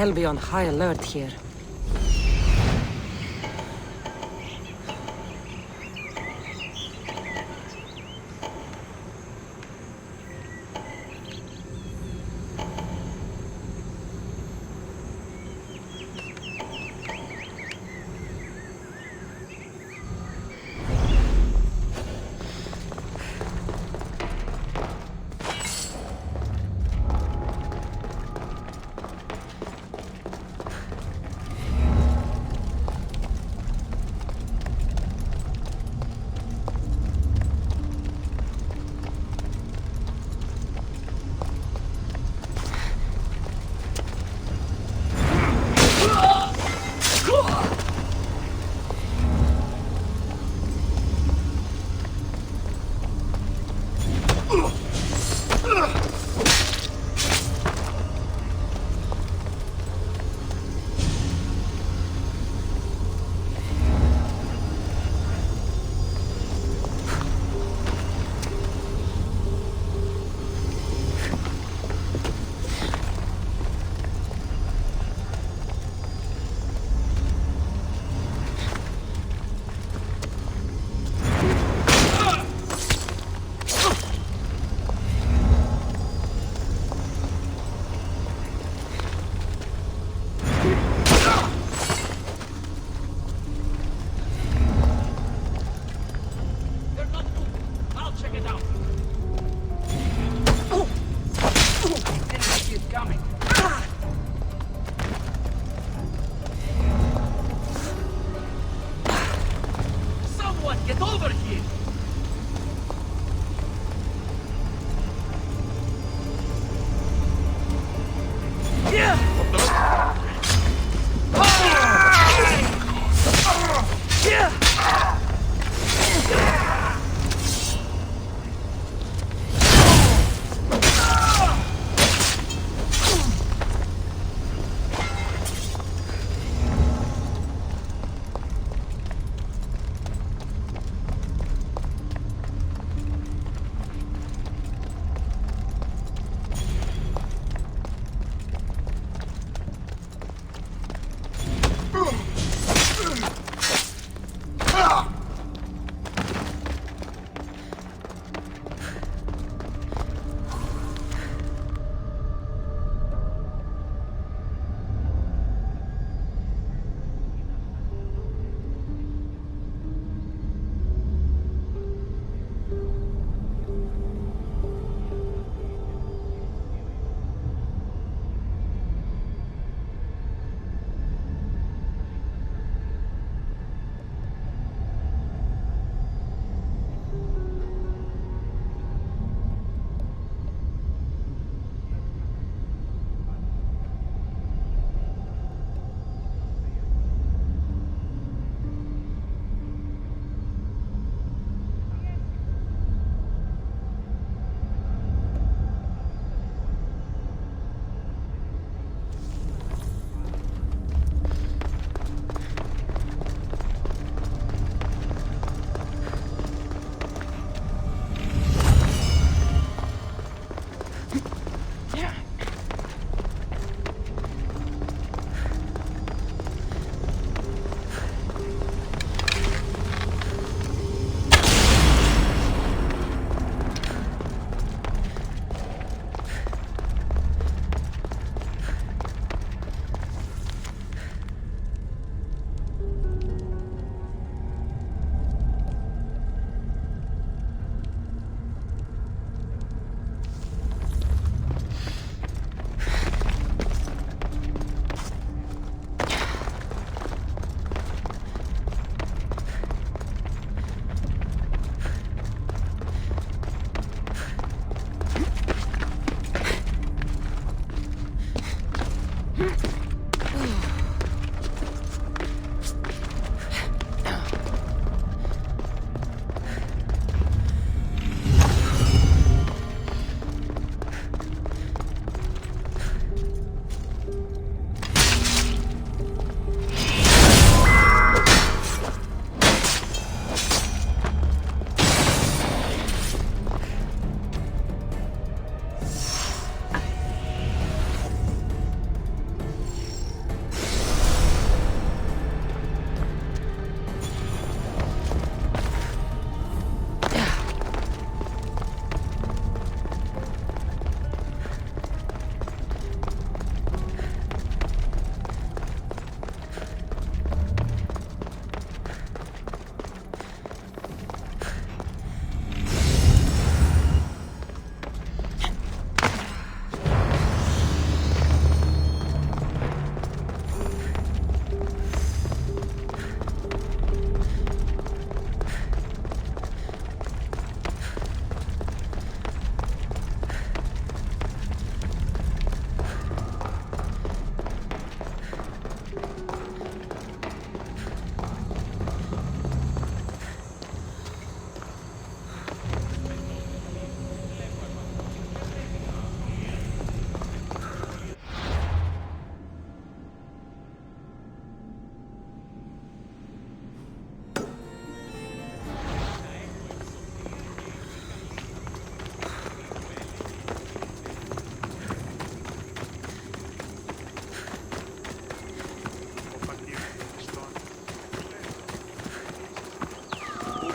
They'll be on high alert here.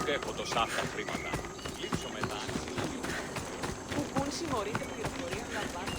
Έχω τόσα αυτά χρήματα. Λείψω μετά. Πού συγχωρείτε πληροφορία να λαμβάνω.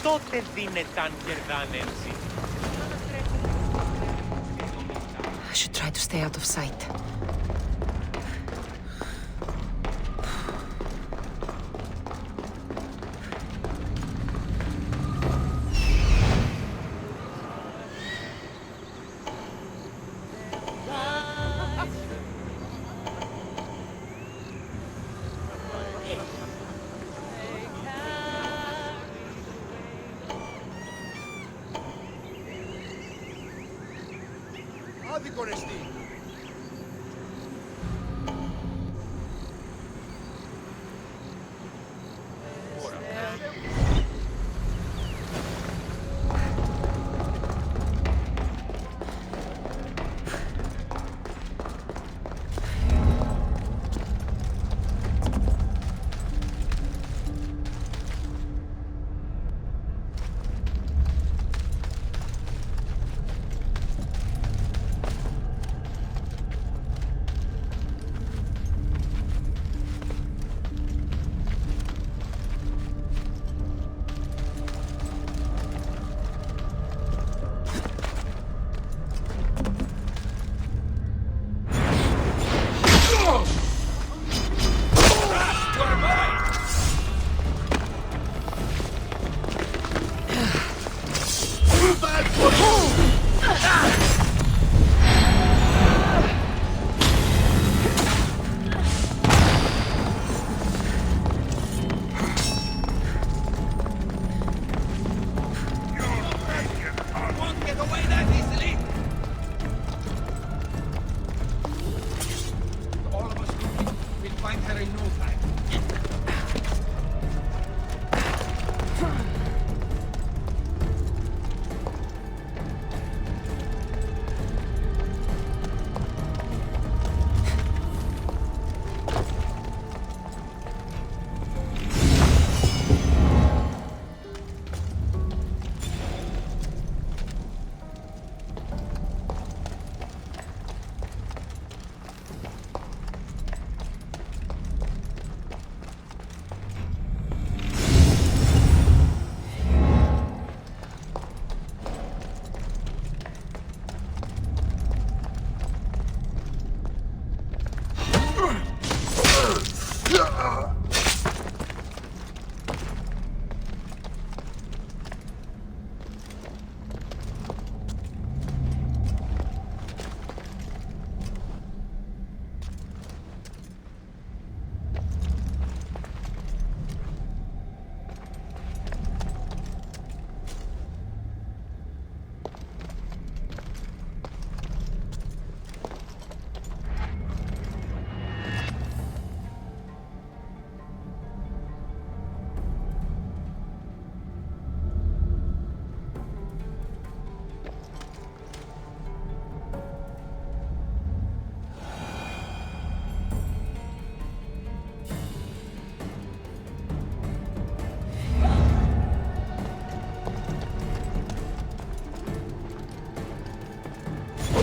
Τότε δίνεται αν κερδάνε έτσι. I should try to stay out of sight. Άδικο ρεστή.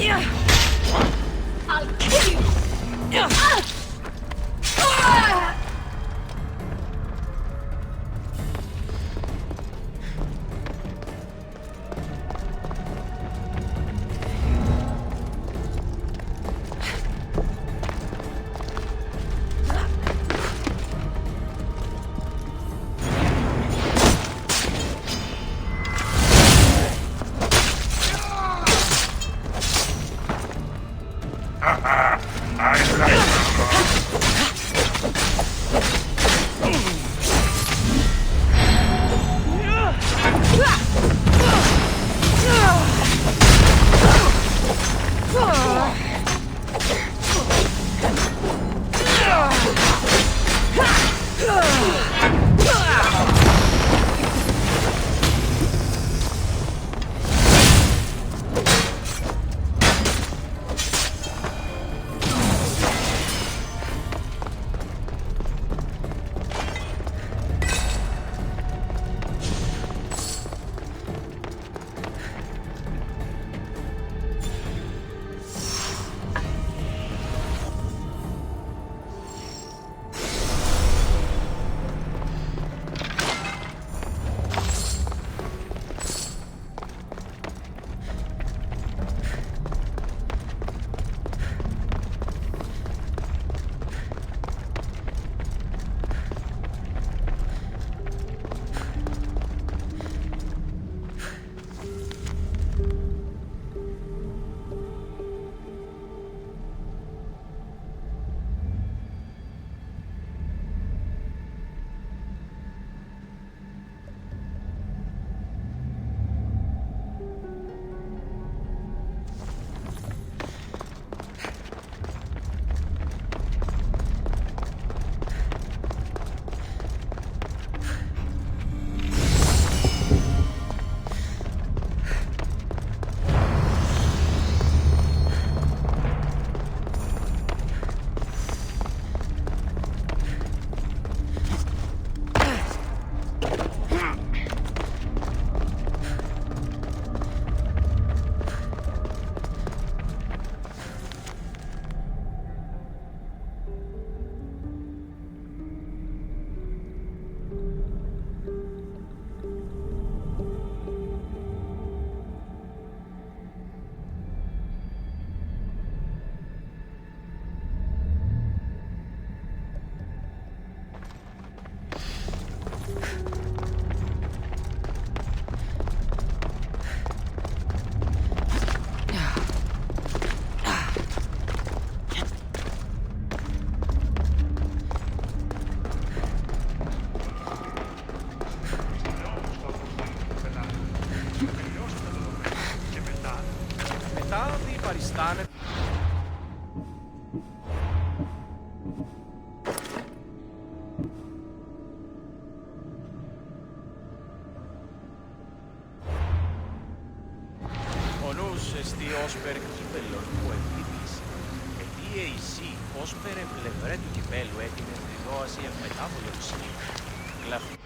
I'll kill you! παριστάνε. Ο νους εστί όσπερ κύπελλον που εκτίμησε. Ετί εσύ όσπερ εμπλευρέ του κυπέλου έτεινε τη δόαση ευμετάβολο ψυχή. Γλαφή.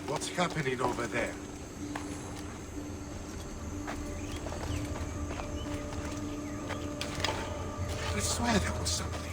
What's happening over there? I swear there was something.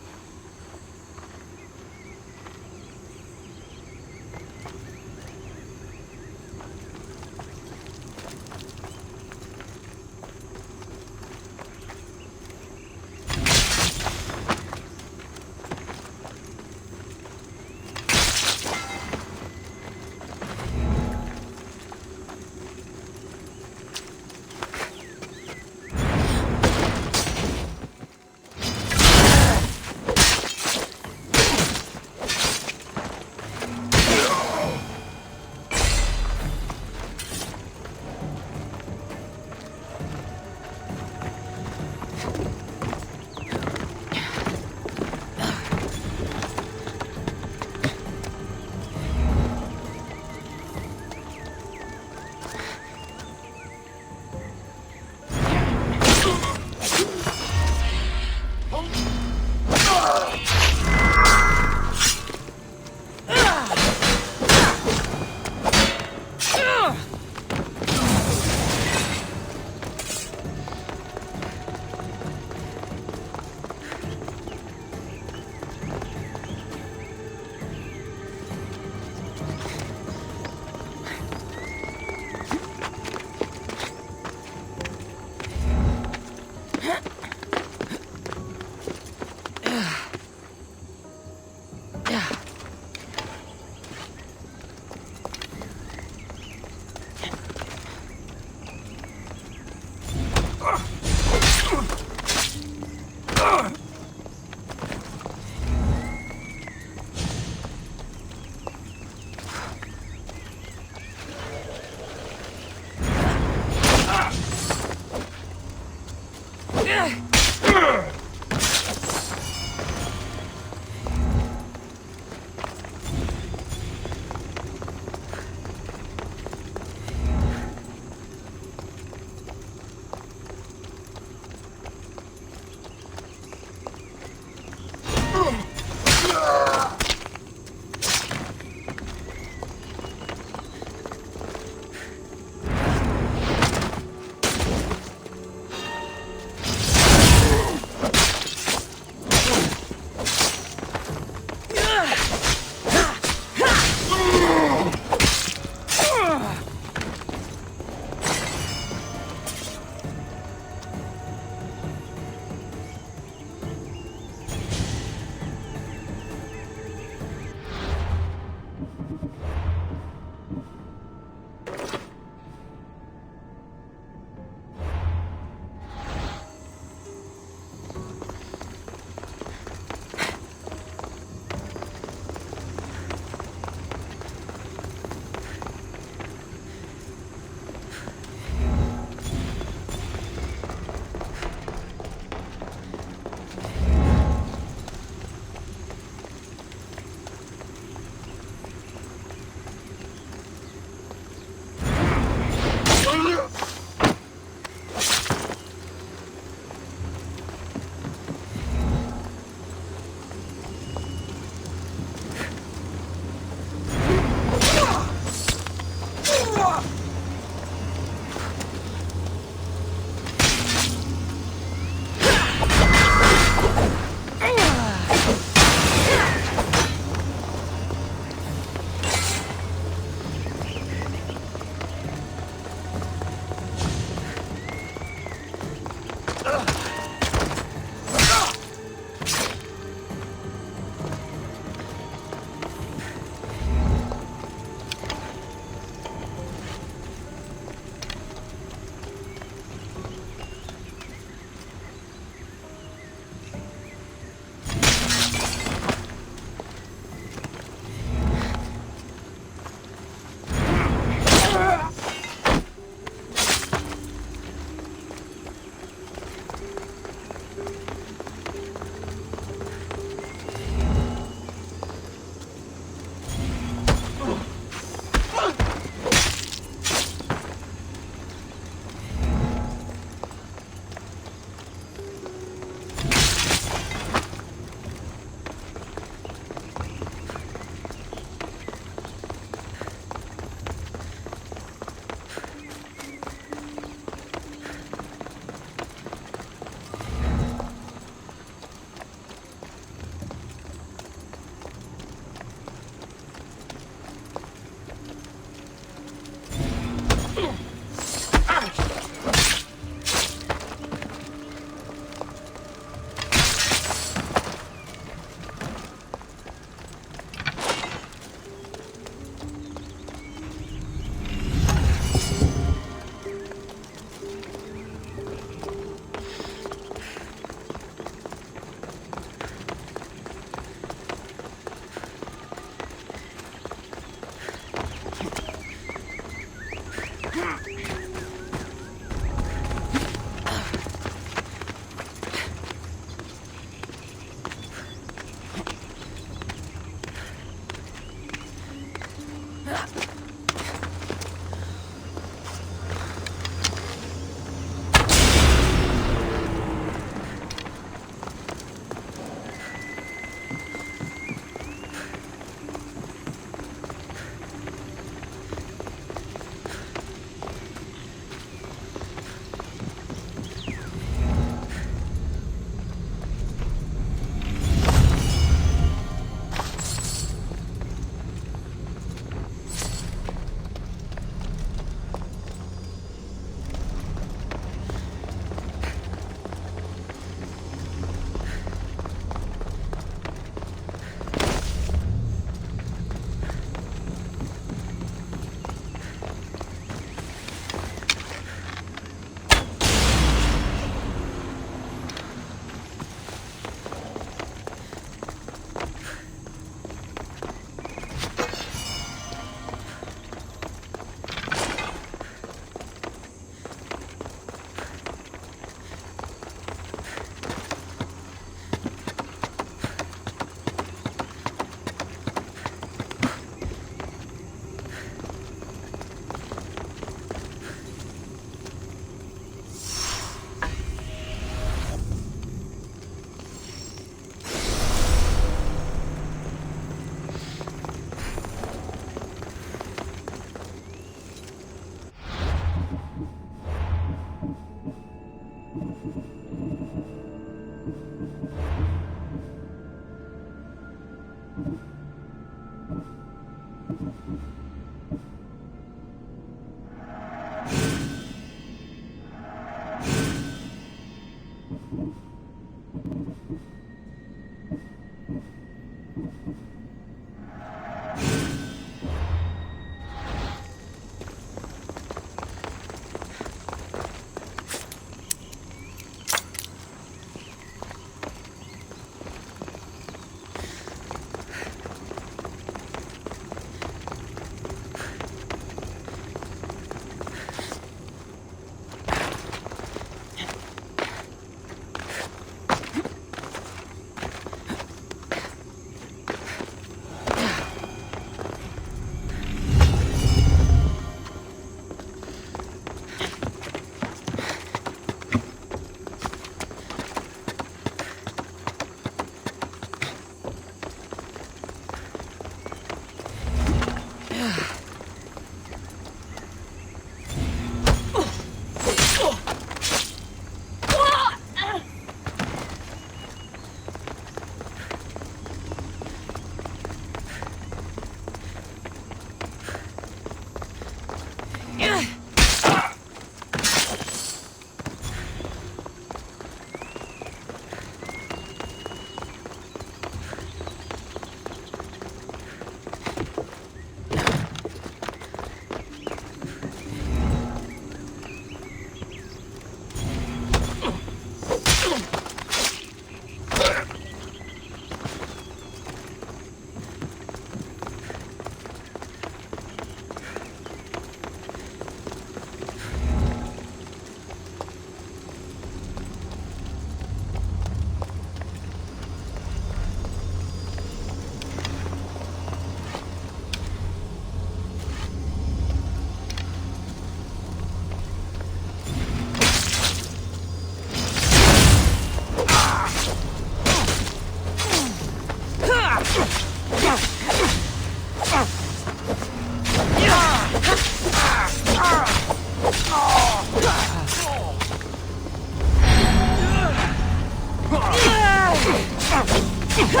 What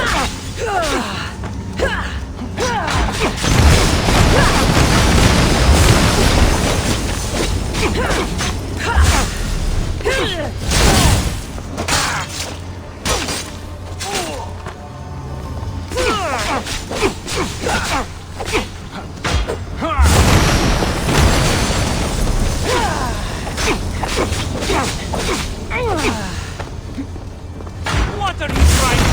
are you trying to do?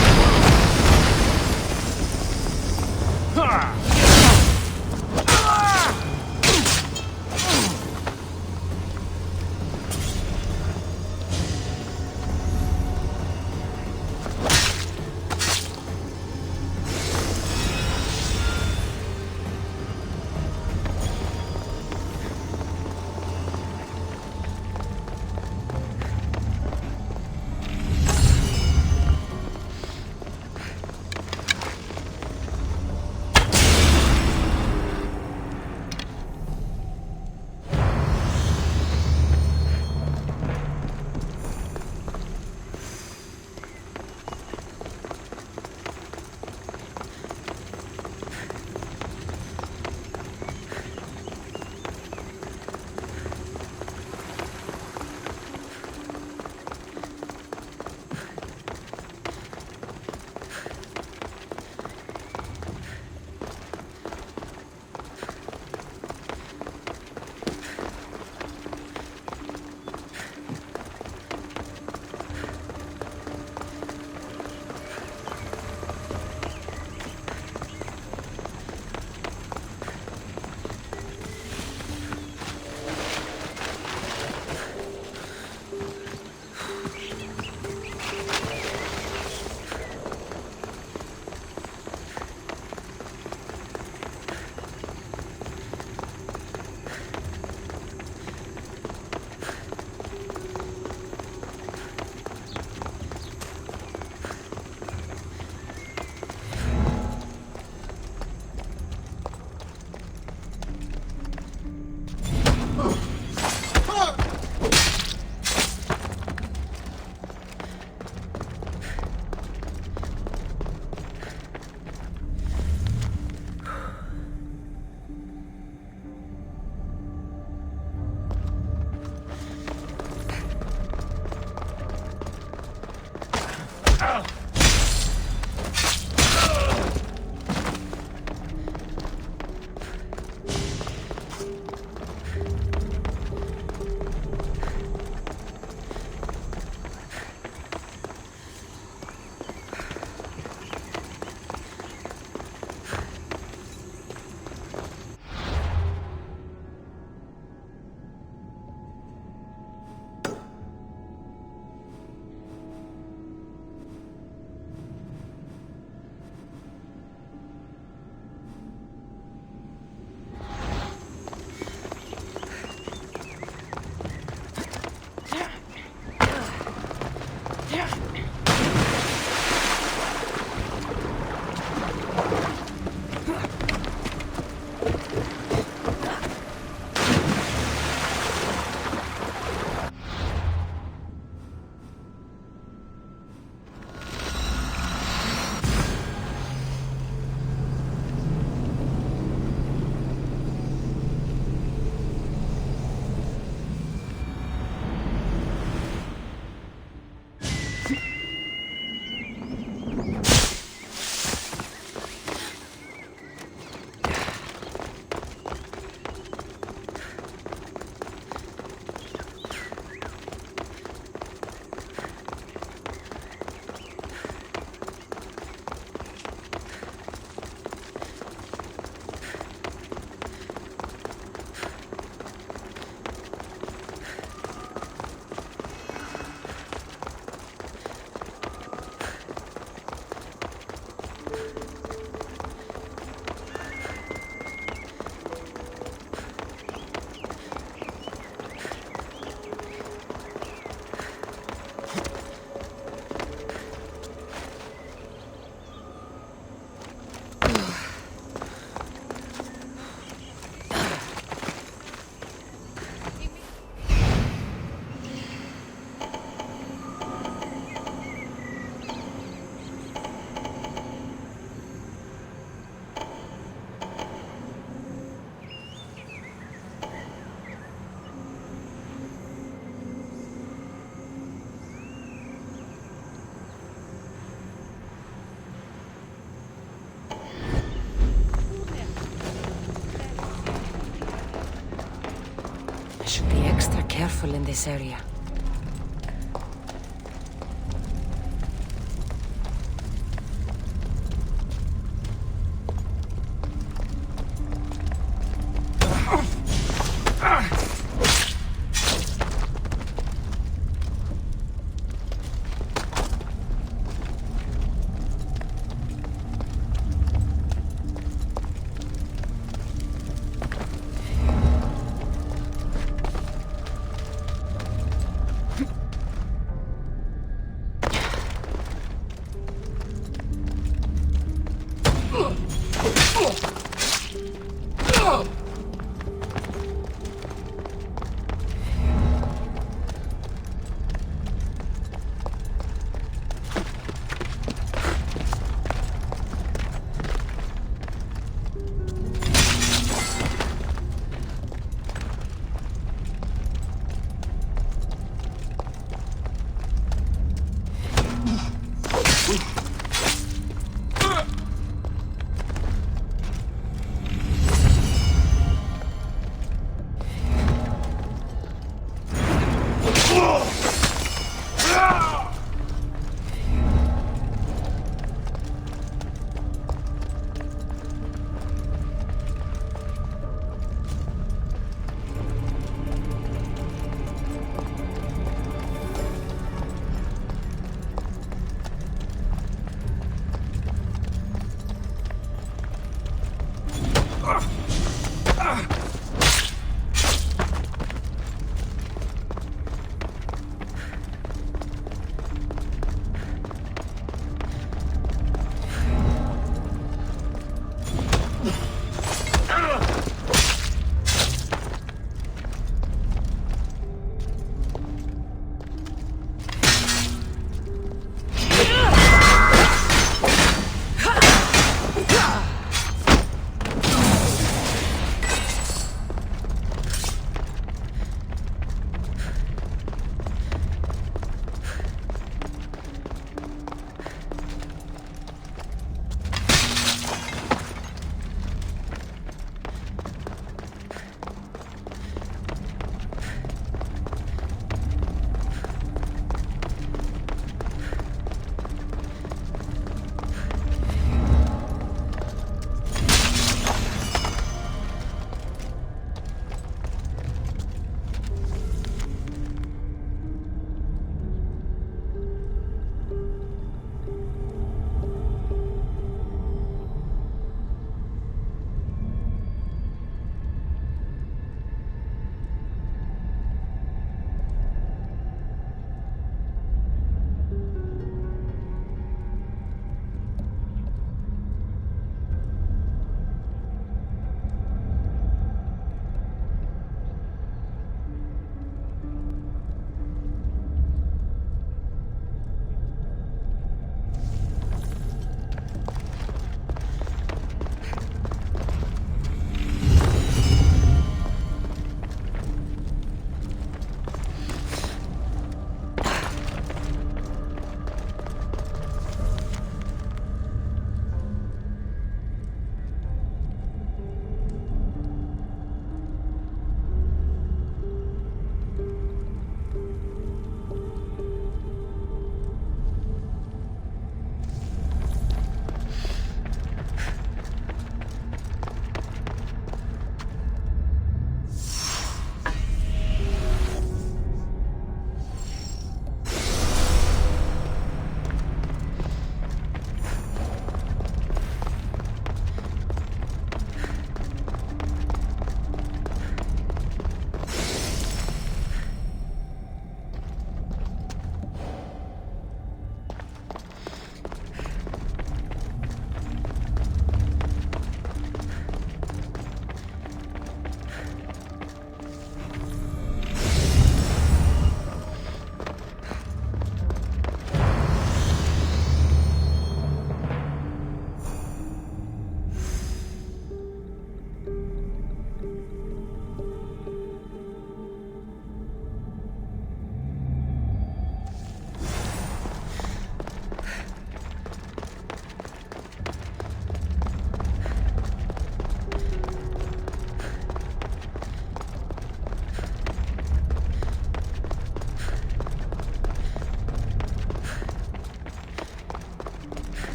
Should be extra careful in this area.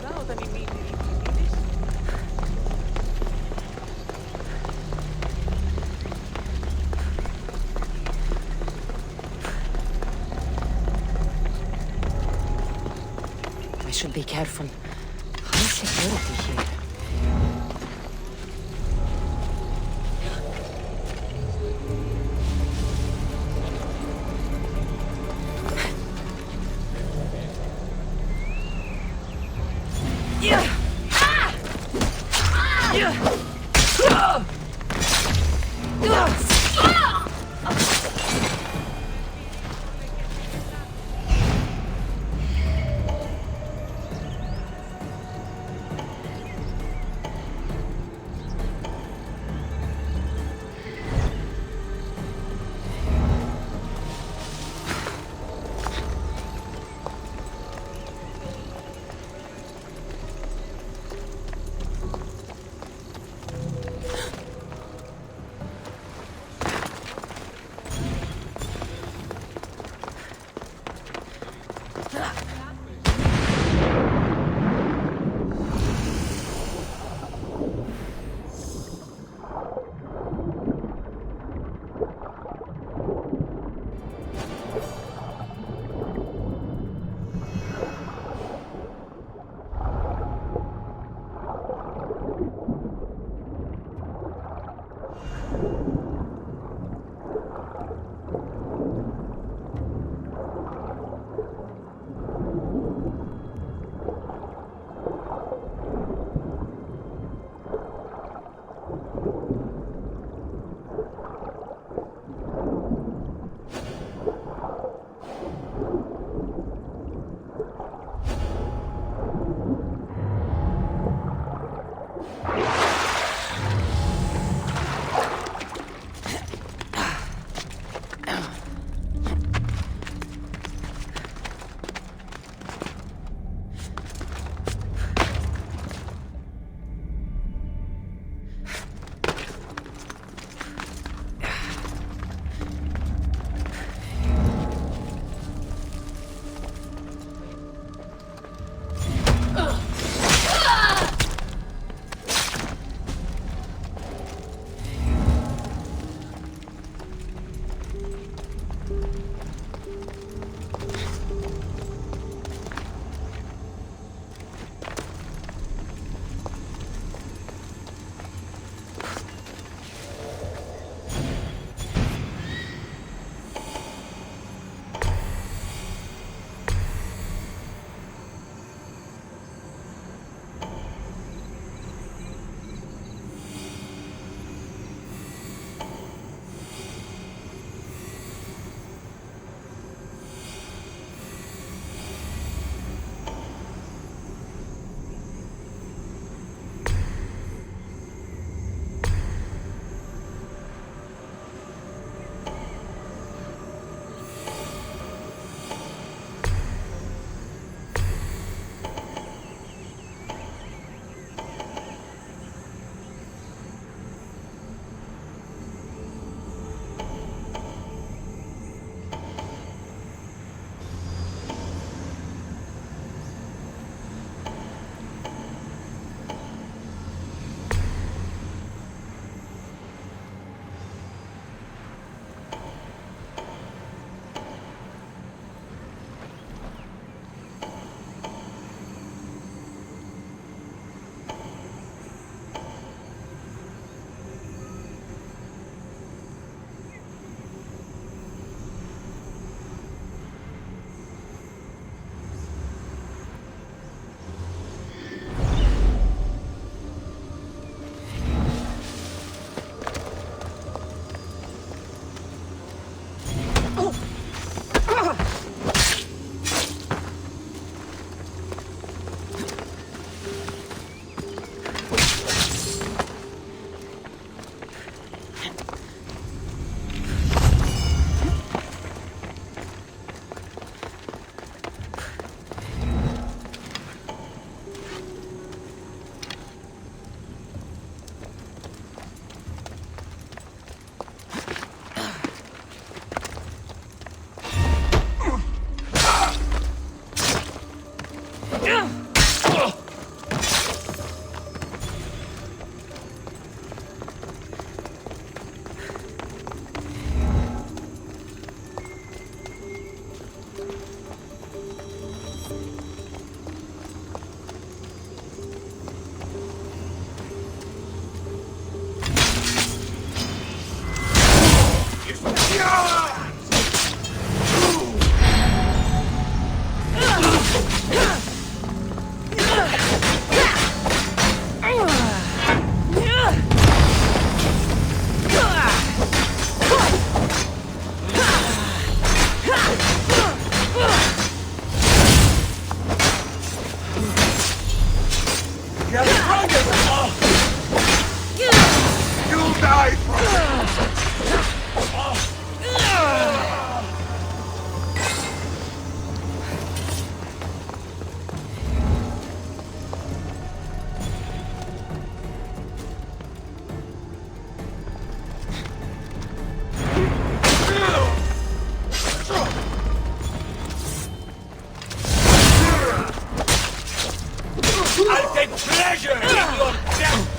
μπροστά όταν η μύτη της. I should be careful. High security here. I'll take pleasure in your death!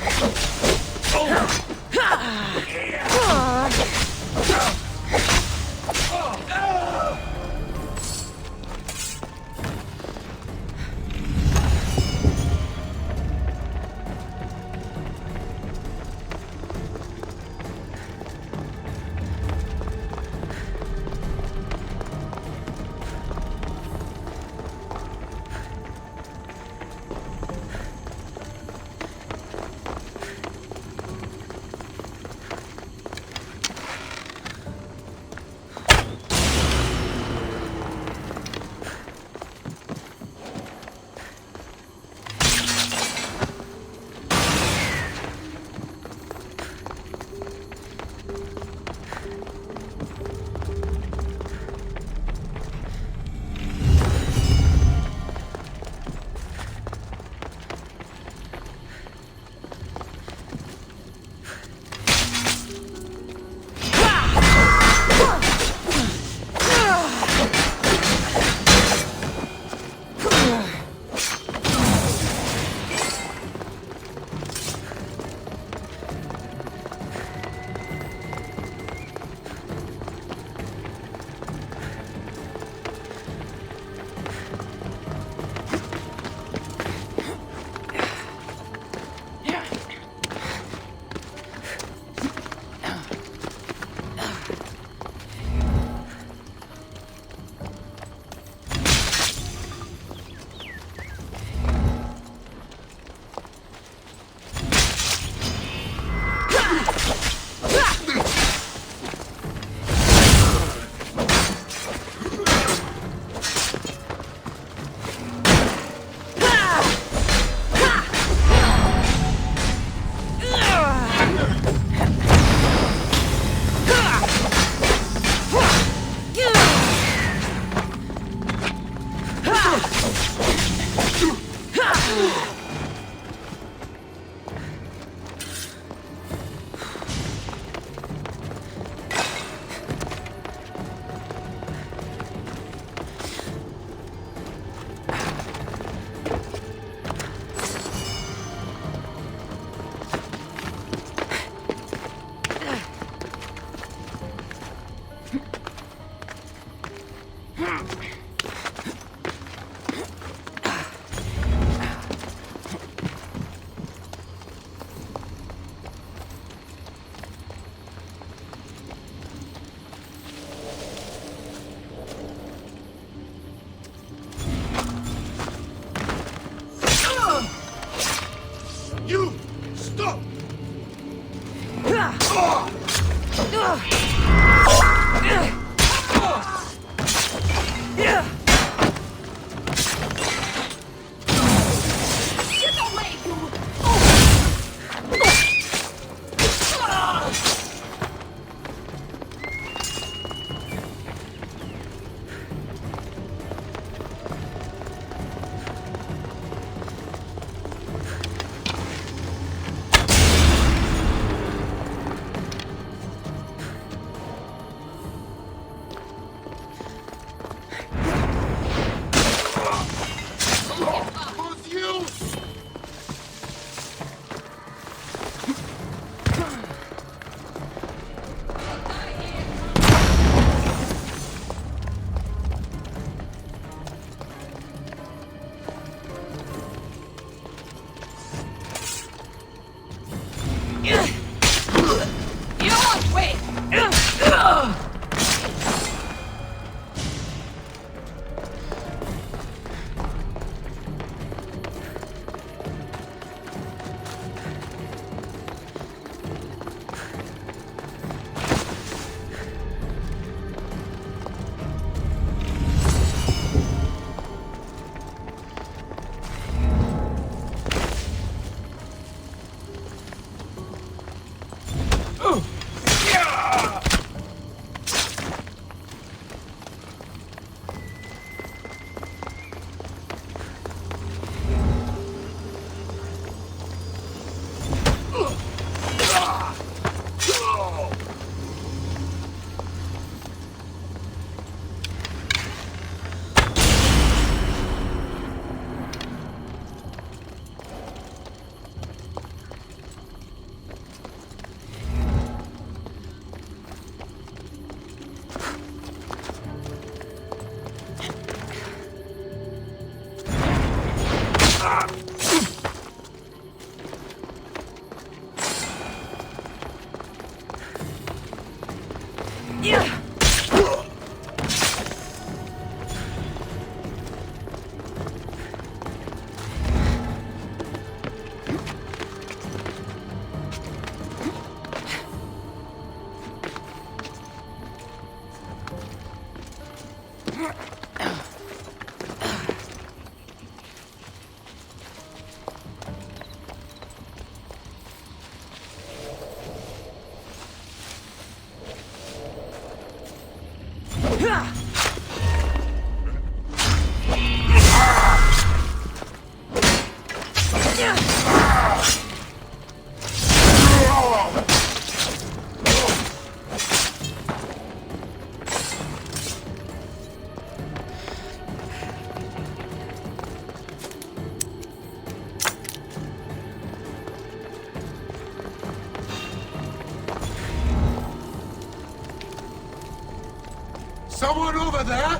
Someone over there?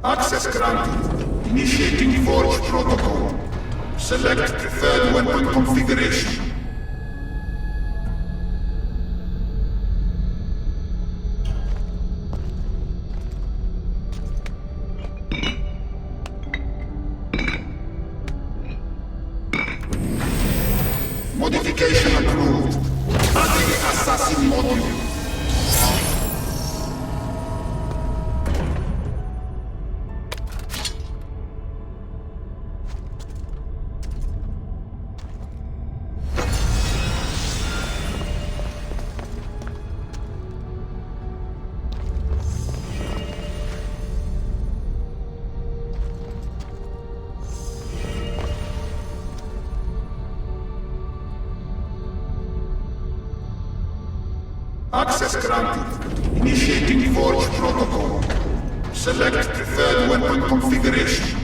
Access granted. Initiating Forge Protocol. Select preferred weapon configuration. Modification approved. Adding assassin module. Access granted. Initiating Forge protocol. Select preferred weapon configuration.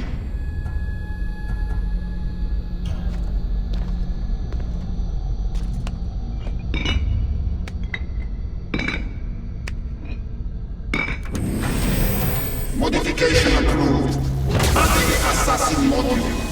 Modification approved. Adding assassin module.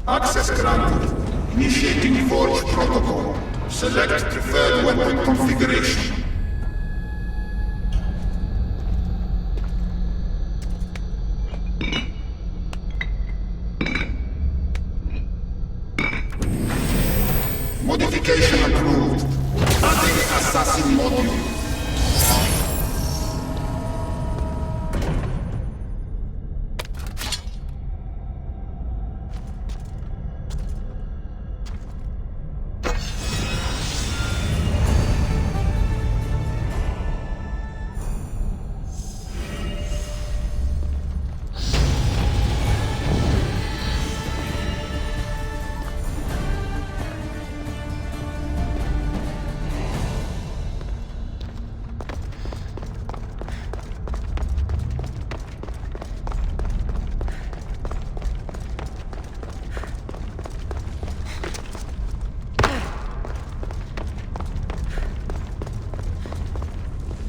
Access granted. Initiating Forge protocol. Select preferred weapon configuration. Modification approved. Adding assassin module.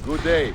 Good day.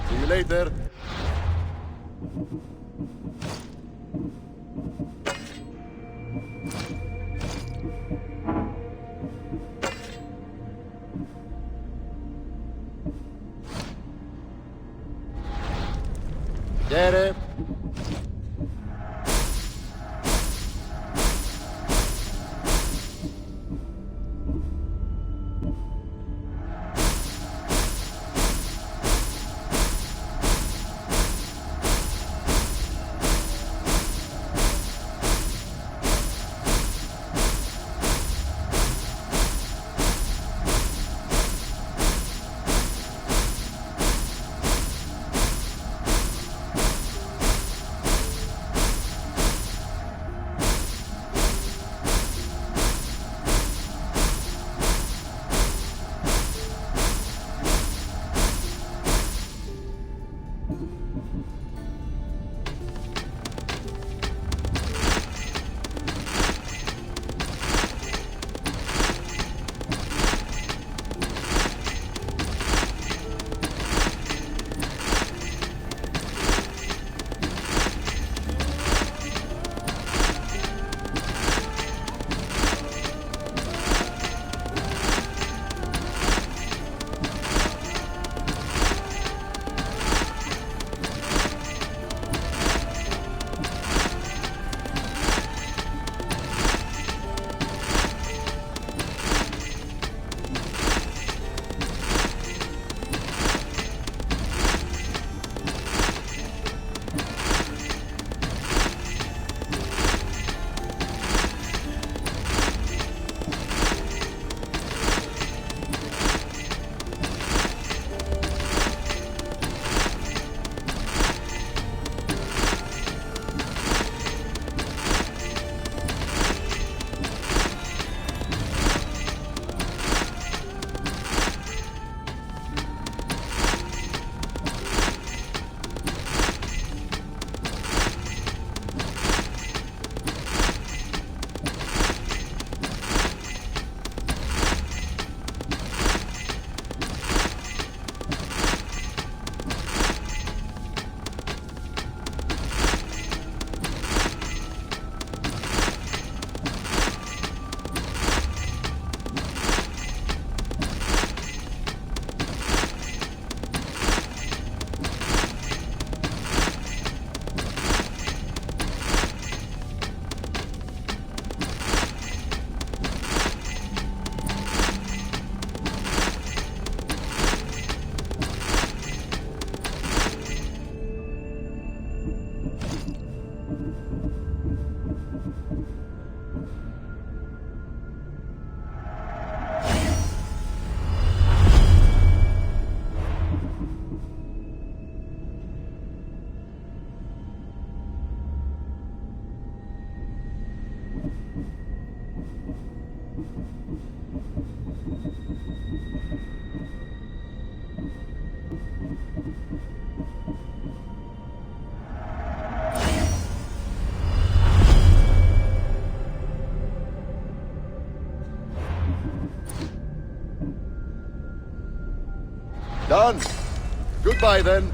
See you later. Dere. Done. Goodbye then.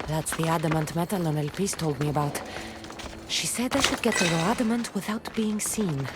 That's the adamant metal Elpis told me about. She said I should get the raw adamant without being seen.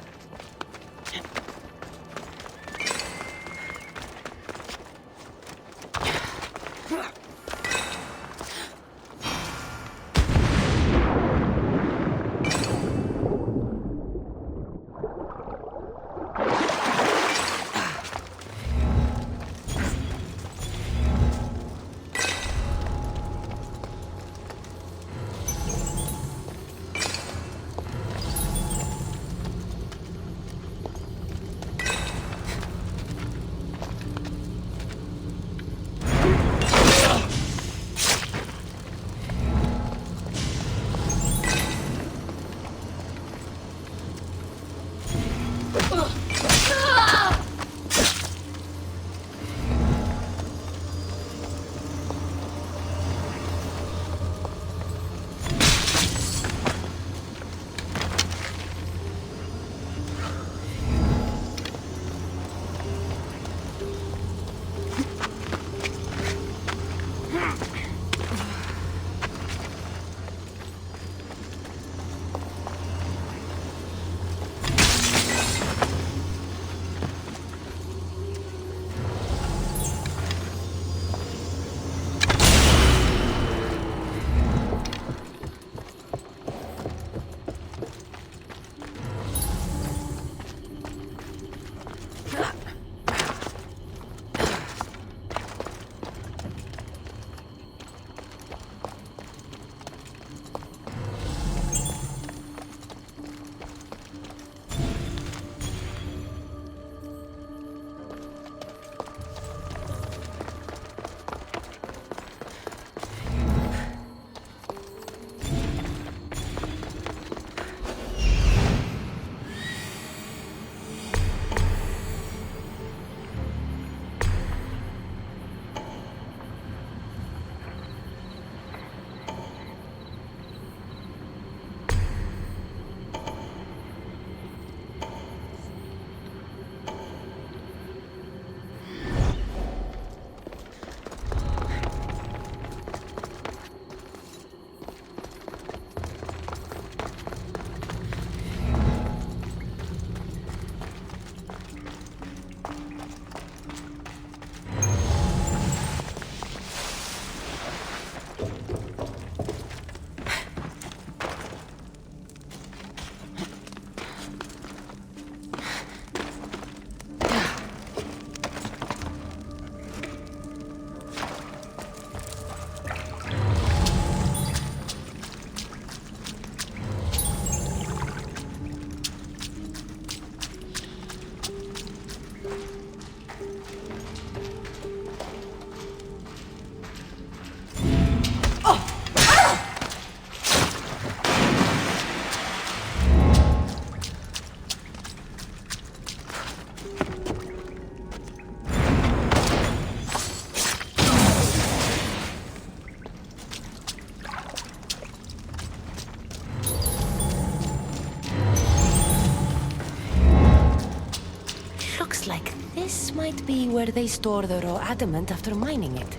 this might be where they store the raw adamant after mining it.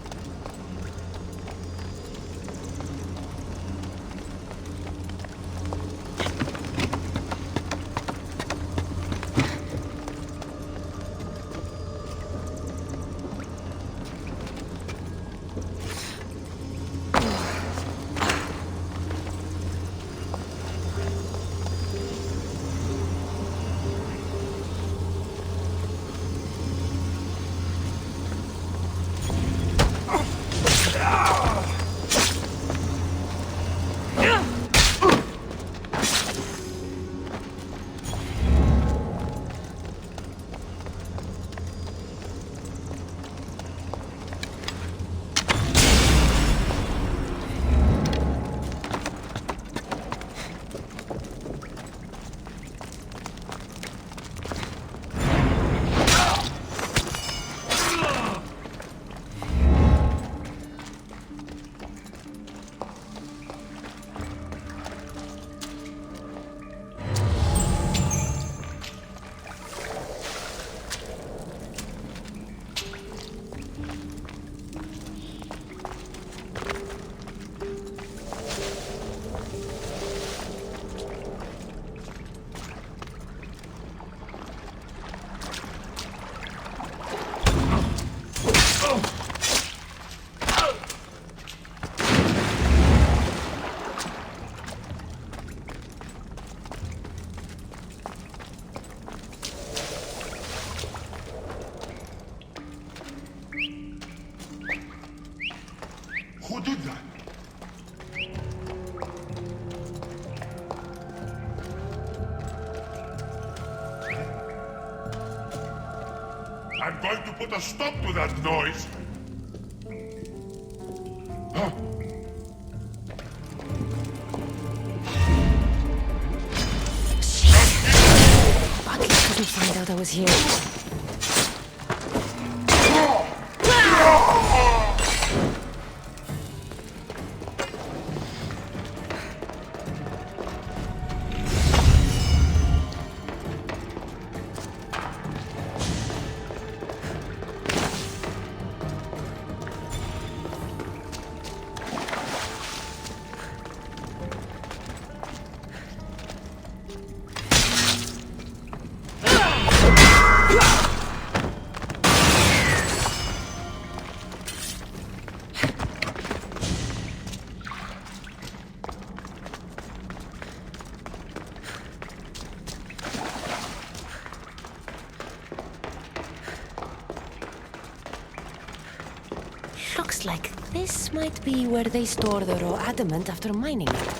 Who did that? I'm going to put a stop to that noise. Huh? Bucket couldn't find out I was here. Looks like this might be where they store the raw adamant after mining it.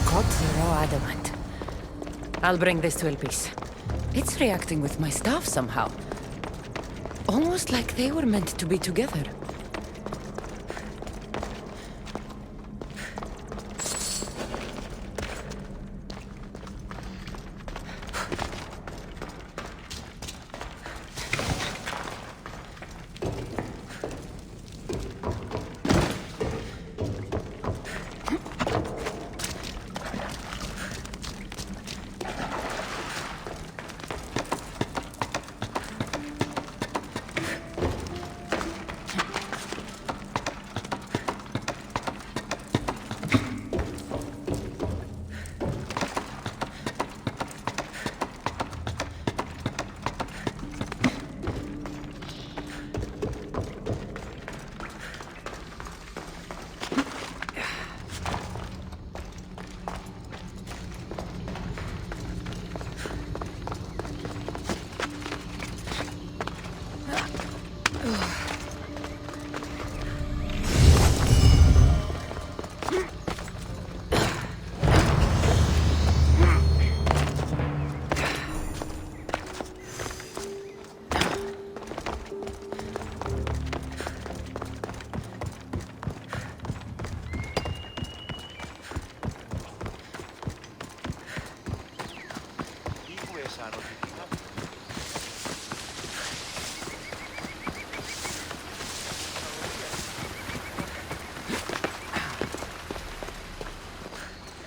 Got the raw adamant. I'll bring this to Elpis. It's reacting with my stuff somehow. Almost like they were meant to be together.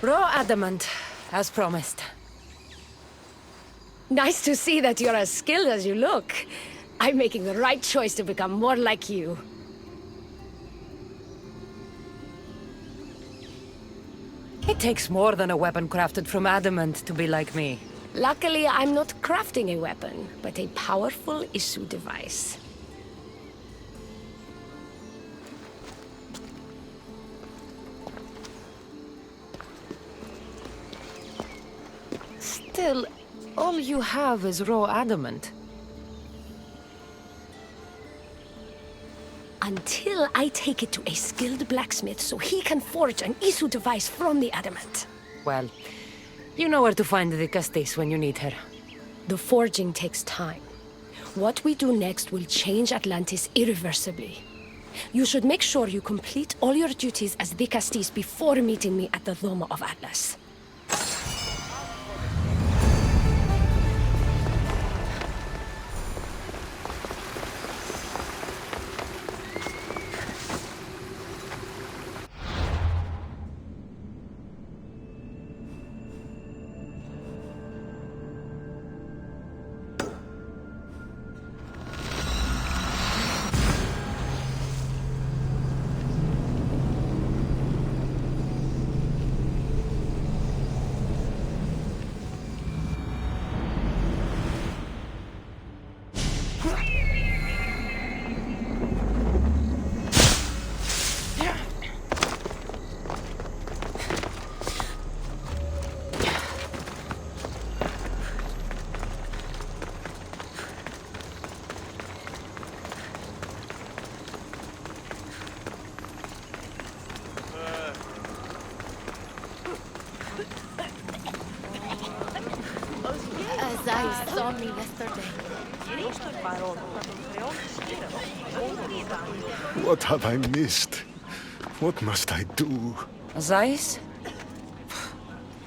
Raw adamant, as promised. Nice to see that you're as skilled as you look. I'm making the right choice to become more like you. It takes more than a weapon crafted from adamant to be like me. Luckily, I'm not crafting a weapon, but a powerful issue device. Still, all you have is raw adamant. Until I take it to a skilled blacksmith so he can forge an issue device from the adamant. Well, you know where to find the Castis when you need her. The forging takes time. What we do next will change Atlantis irreversibly. You should make sure you complete all your duties as the Castis before meeting me at the Dome of Atlas. As I saw me yesterday. What have I missed? What must I do? Zeiss?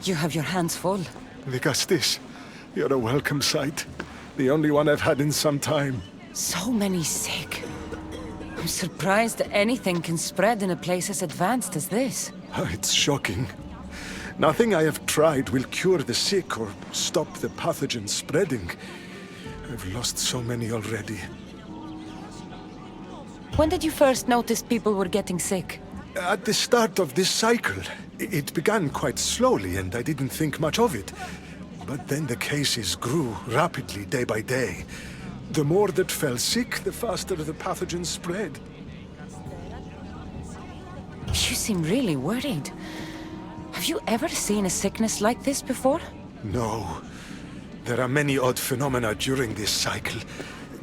You have your hands full. The Castis. You're a welcome sight. The only one I've had in some time. So many sick. I'm surprised that anything can spread in a place as advanced as this. It's shocking. Nothing I have tried will cure the sick or stop the pathogen spreading. I've lost so many already. When did you first notice people were getting sick? At the start of this cycle, it began quite slowly and I didn't think much of it. But then the cases grew rapidly day by day. The more that fell sick, the faster the pathogen spread. You seem really worried. Have you ever seen a sickness like this before? No. There are many odd phenomena during this cycle.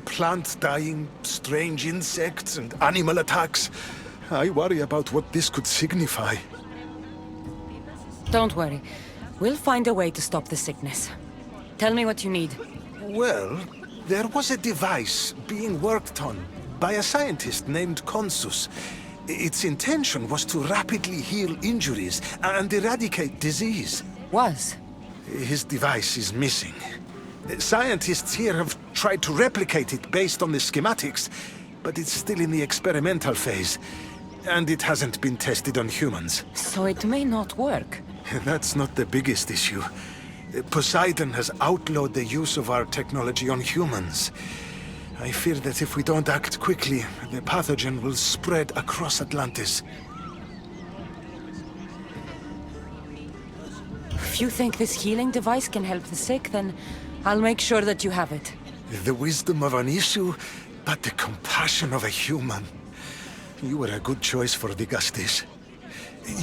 Plant dying, strange insects, and animal attacks. I worry about what this could signify. Don't worry. We'll find a way to stop the sickness. Tell me what you need. Well, there was a device being worked on by a scientist named Consus. Its intention was to rapidly heal injuries and eradicate disease. Was? His device is missing. Scientists here have tried to replicate it based on the schematics, but it's still in the experimental phase, and it hasn't been tested on humans. So it may not work. That's not the biggest issue. Poseidon has outlawed the use of our technology on humans. I fear that if we don't act quickly, the pathogen will spread across Atlantis. If you think this healing device can help the sick, then I'll make sure that you have it. The wisdom of an issue, but the compassion of a human. You were a good choice for the Gastis.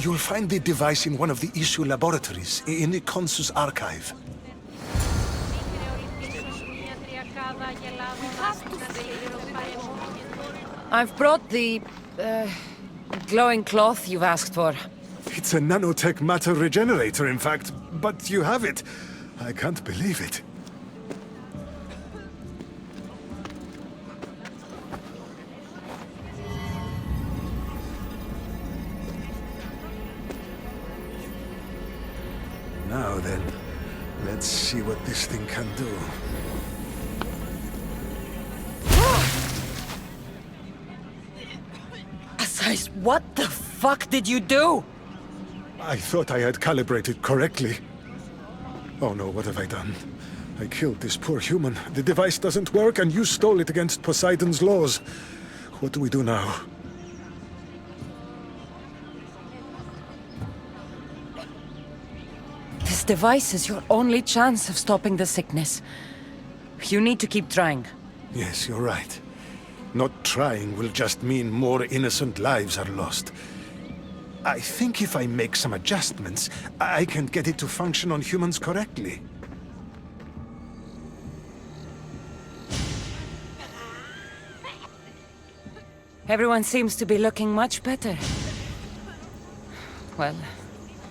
You'll find the device in one of the issue laboratories, in the Consus archive. I've brought the, glowing cloth you've asked for. It's a nanotech matter regenerator, in fact, but you have it. I can't believe it. Now then, let's see what this thing can do. Zeiss, what the fuck did you do? I thought I had calibrated correctly. Oh no, what have I done? I killed this poor human. The device doesn't work, and you stole it against Poseidon's laws. What do we do now? This device is your only chance of stopping the sickness. You need to keep trying. Yes, you're right. Not trying will just mean more innocent lives are lost. I think if I make some adjustments, I can get it to function on humans correctly. Everyone seems to be looking much better. Well,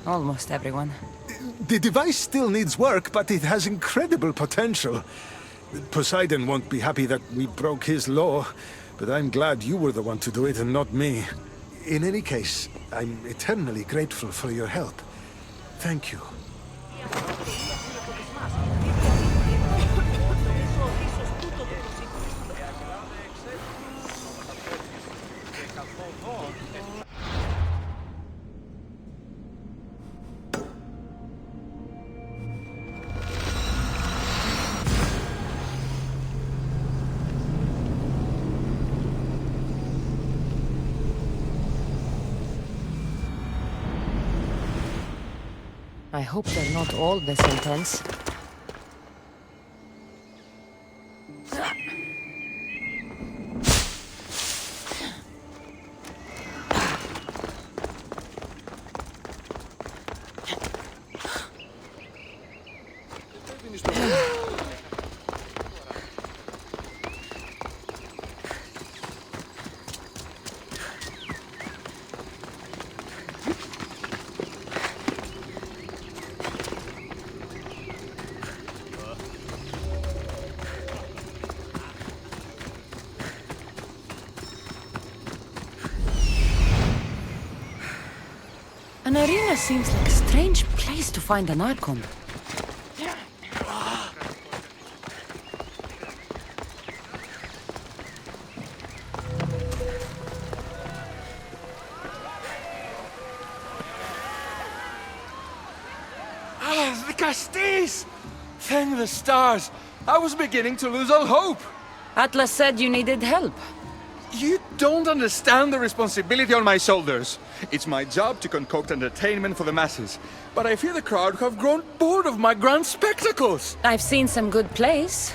almost everyone. The device still needs work, but it has incredible potential. Poseidon won't be happy that we broke his law, but I'm glad you were the one to do it and not me. In any case, I'm eternally grateful for your help. Thank you. I hope they're not all this intense. An arena seems like a strange place to find an Archon. Ah, the Castis! Thank the stars! I was beginning to lose all hope! Atlas said you needed help. You don't understand the responsibility on my shoulders. It's my job to concoct entertainment for the masses, but I fear the crowd have grown bored of my grand spectacles. I've seen some good plays,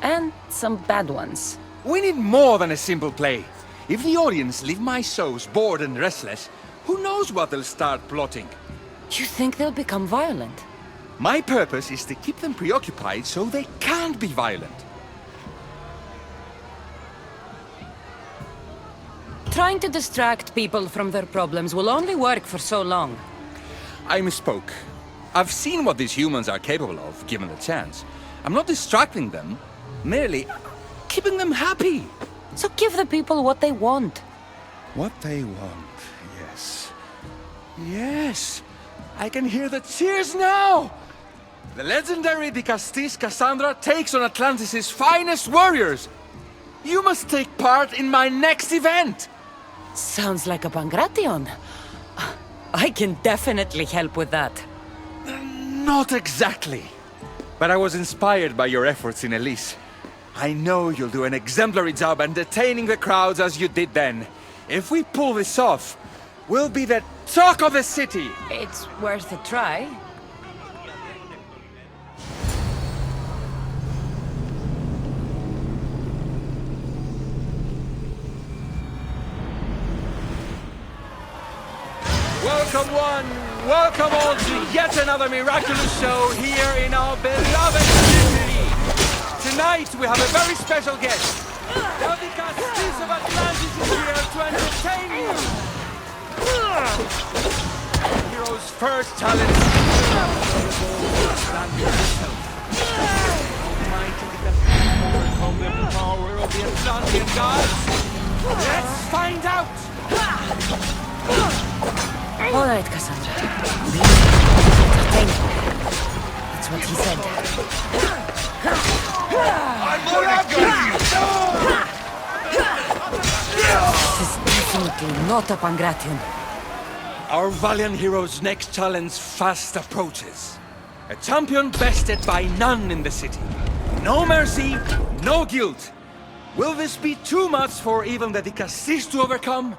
and some bad ones. We need more than a simple play. If the audience leave my shows bored and restless, who knows what they'll start plotting? You think they'll become violent? My purpose is to keep them preoccupied so they can't be violent. Trying to distract people from their problems will only work for so long. I misspoke. I've seen what these humans are capable of, given the chance. I'm not distracting them, merely keeping them happy. So give the people what they want. What they want, yes. Yes! I can hear the cheers now! The legendary Dicastis Cassandra takes on Atlantis' finest warriors! You must take part in my next event! Sounds like a Pangration. I can definitely help with that. Not exactly. But I was inspired by your efforts in Elise. I know you'll do an exemplary job entertaining the crowds as you did then. If we pull this off, we'll be the talk of the city! It's worth a try. Welcome one, welcome all to yet another miraculous show here in our beloved city. Tonight we have a very special guest. The Castis of Atlantis is here to entertain you. Hero's first challenge. Almighty Castis overcome the power of the Atlantean gods. Let's find out. All right, Cassandra. Entertaining. That's what he said. This is definitely not a Pangration. Our valiant hero's next challenge fast approaches. A champion bested by none in the city. No mercy, no guilt. Will this be too much for even the Dicastis to overcome?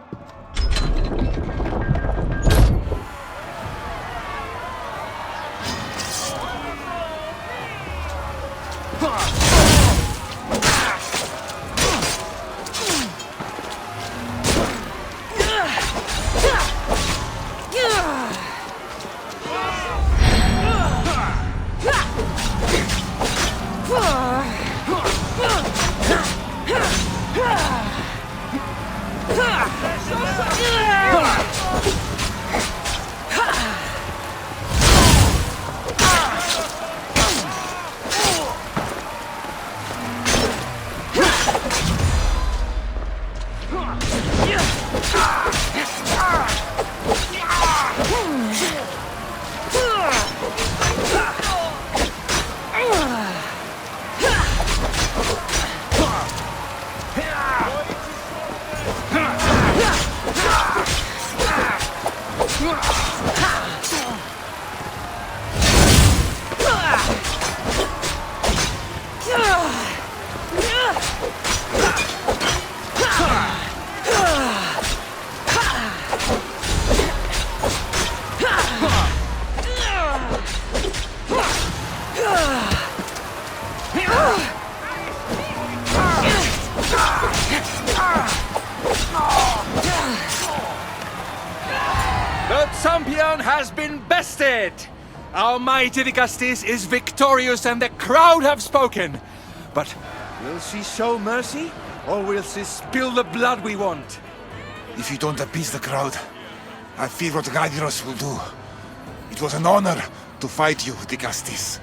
The champion has been bested! Our mighty Dicastis is victorious and the crowd have spoken. But will she show mercy? Or will she spill the blood we want? If you don't appease the crowd, I fear what Gaidiros will do. It was an honor to fight you, Dicastis.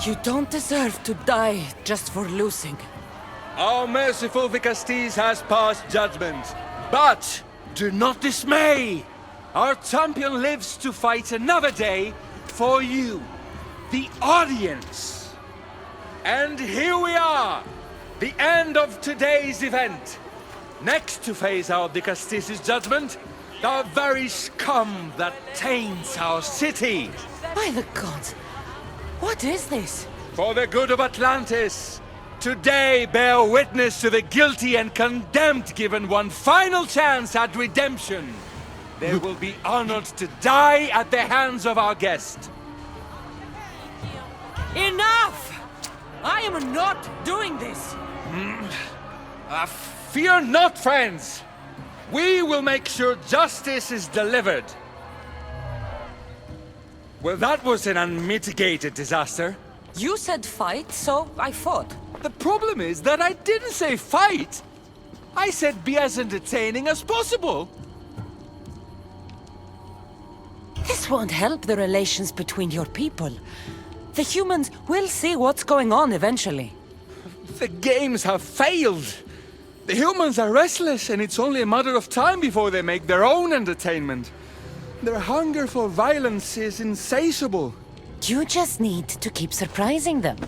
You don't deserve to die just for losing. Our merciful Dicastis has passed judgment. But do not dismay! Our champion lives to fight another day for you, the audience. And here we are, the end of today's event. Next to face our Dicastis' judgment, the very scum that taints our city. By the gods, what is this? For the good of Atlantis, today bear witness to the guilty and condemned given one final chance at redemption. They will be honored to die at the hands of our guest. Enough! I am not doing this! Fear not, friends! We will make sure justice is delivered. Well, that was an unmitigated disaster. You said fight, so I fought. The problem is that I didn't say fight. I said be as entertaining as possible. This won't help the relations between your people. The humans will see what's going on eventually. The games have failed. The humans are restless, and it's only a matter of time before they make their own entertainment. Their hunger for violence is insatiable. You just need to keep surprising them.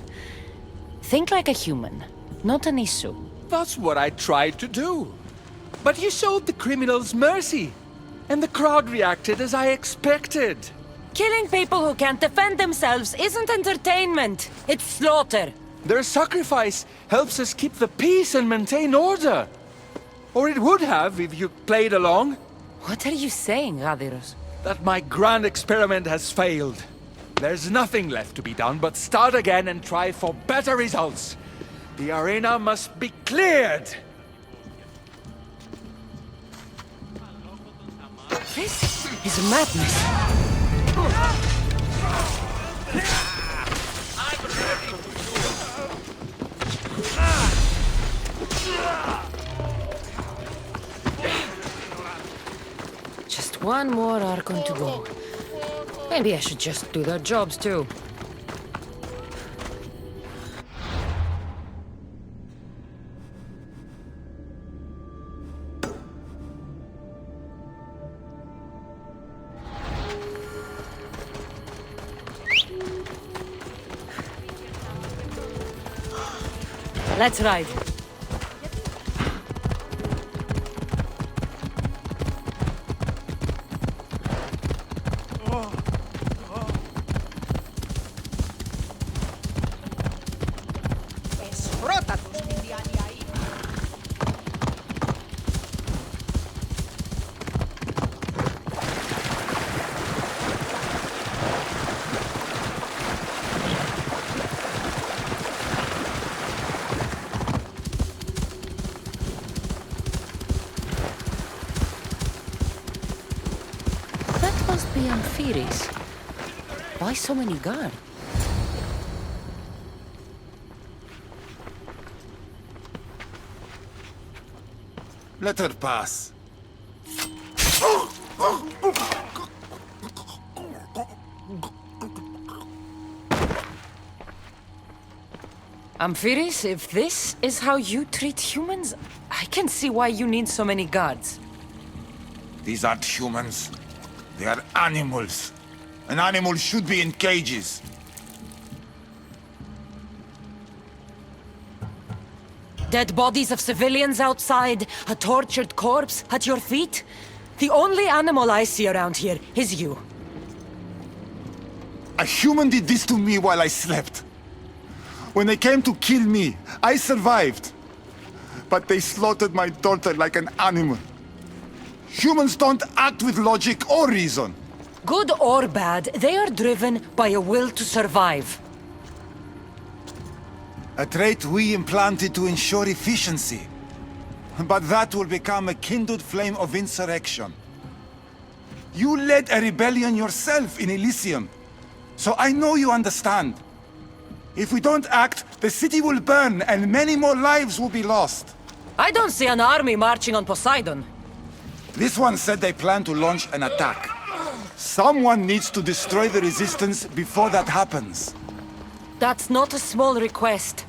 Think like a human, not an issue. That's what I tried to do. But you showed the criminals mercy, and the crowd reacted as I expected. Killing people who can't defend themselves isn't entertainment. It's slaughter. Their sacrifice helps us keep the peace and maintain order. Or it would have if you played along. What are you saying, Gadiros? That my grand experiment has failed. There's nothing left to be done but start again and try for better results. The arena must be cleared. This is madness. Just one more Archon to go. Maybe I should just do their jobs too. Let's ride. must be Amphiris. Why so many guards? Let her pass. Amphiris, if this is how you treat humans, I can see why you need so many guards. These aren't humans. They are animals. An animal should be in cages. Dead bodies of civilians outside, a tortured corpse at your feet. The only animal I see around here is you. A human did this to me while I slept. When they came to kill me, I survived. But they slaughtered my daughter like an animal. Humans don't act with logic or reason. Good or bad, they are driven by a will to survive. A trait we implanted to ensure efficiency. But that will become a kindled flame of insurrection. You led a rebellion yourself in Elysium. So I know you understand. If we don't act, the city will burn and many more lives will be lost. I don't see an army marching on Poseidon. This one said they plan to launch an attack. Someone needs to destroy the resistance before that happens. That's not a small request.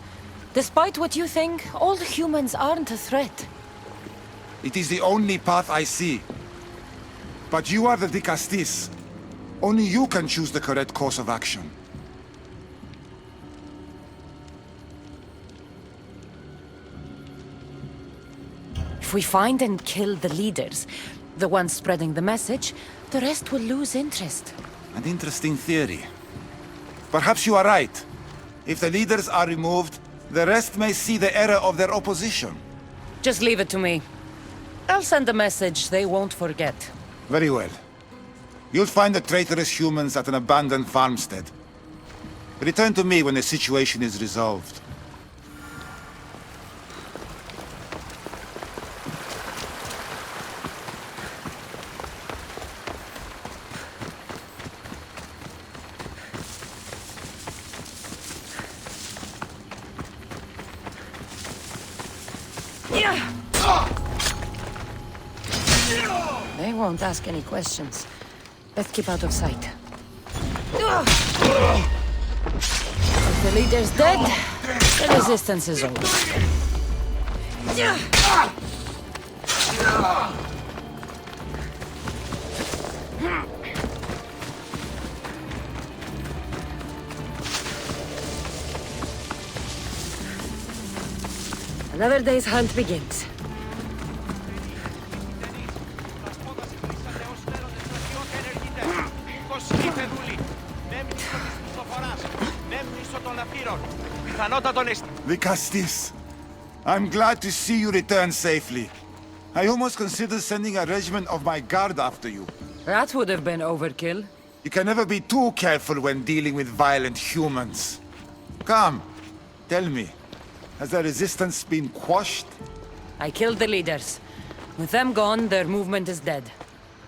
Despite what you think, all humans aren't a threat. It is the only path I see. But you are the Dicastis. Only you can choose the correct course of action. If we find and kill the leaders, the ones spreading the message, the rest will lose interest. An interesting theory. Perhaps you are right. If the leaders are removed, the rest may see the error of their opposition. Just leave it to me. I'll send a message they won't forget. Very well. You'll find the traitorous humans at an abandoned farmstead. Return to me when the situation is resolved. They won't ask any questions. Let's keep out of sight. If the leader's dead, the resistance is over. Another day's hunt begins. Dicastis, I'm glad to see you return safely. I almost considered sending a regiment of my guard after you. That would have been overkill. You can never be too careful when dealing with violent humans. Come, tell me, has the resistance been quashed? I killed the leaders. With them gone, their movement is dead.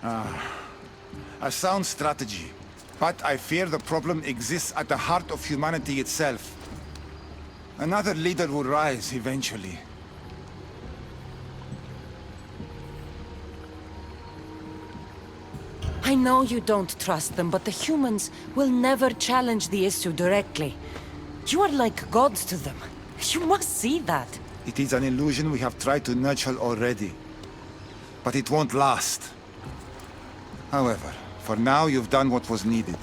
A sound strategy. But I fear the problem exists at the heart of humanity itself. Another leader will rise eventually. I know you don't trust them, but the humans will never challenge the issue directly. You are like gods to them. You must see that. It is an illusion we have tried to nurture already. But it won't last. However, for now you've done what was needed.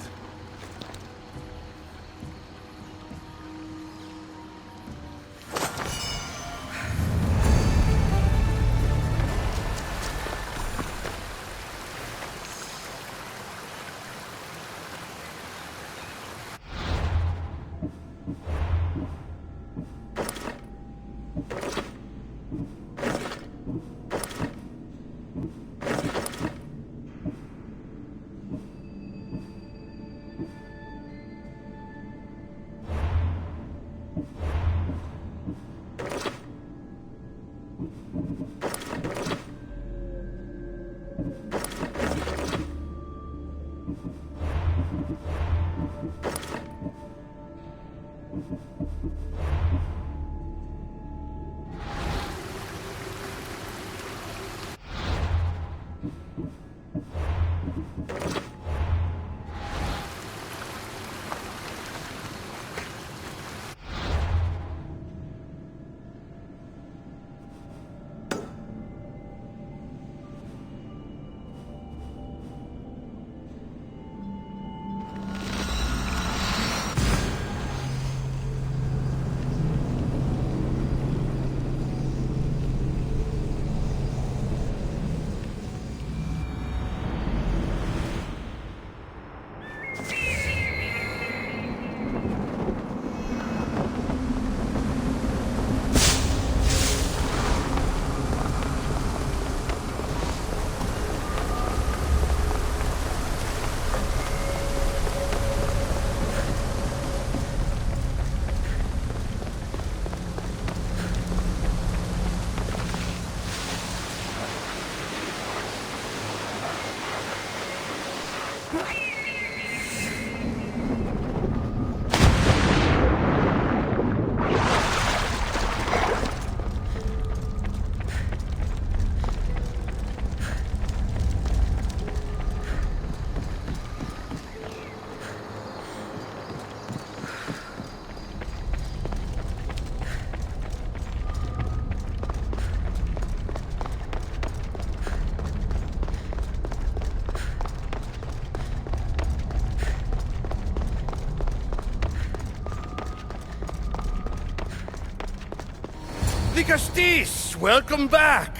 Castis, welcome back.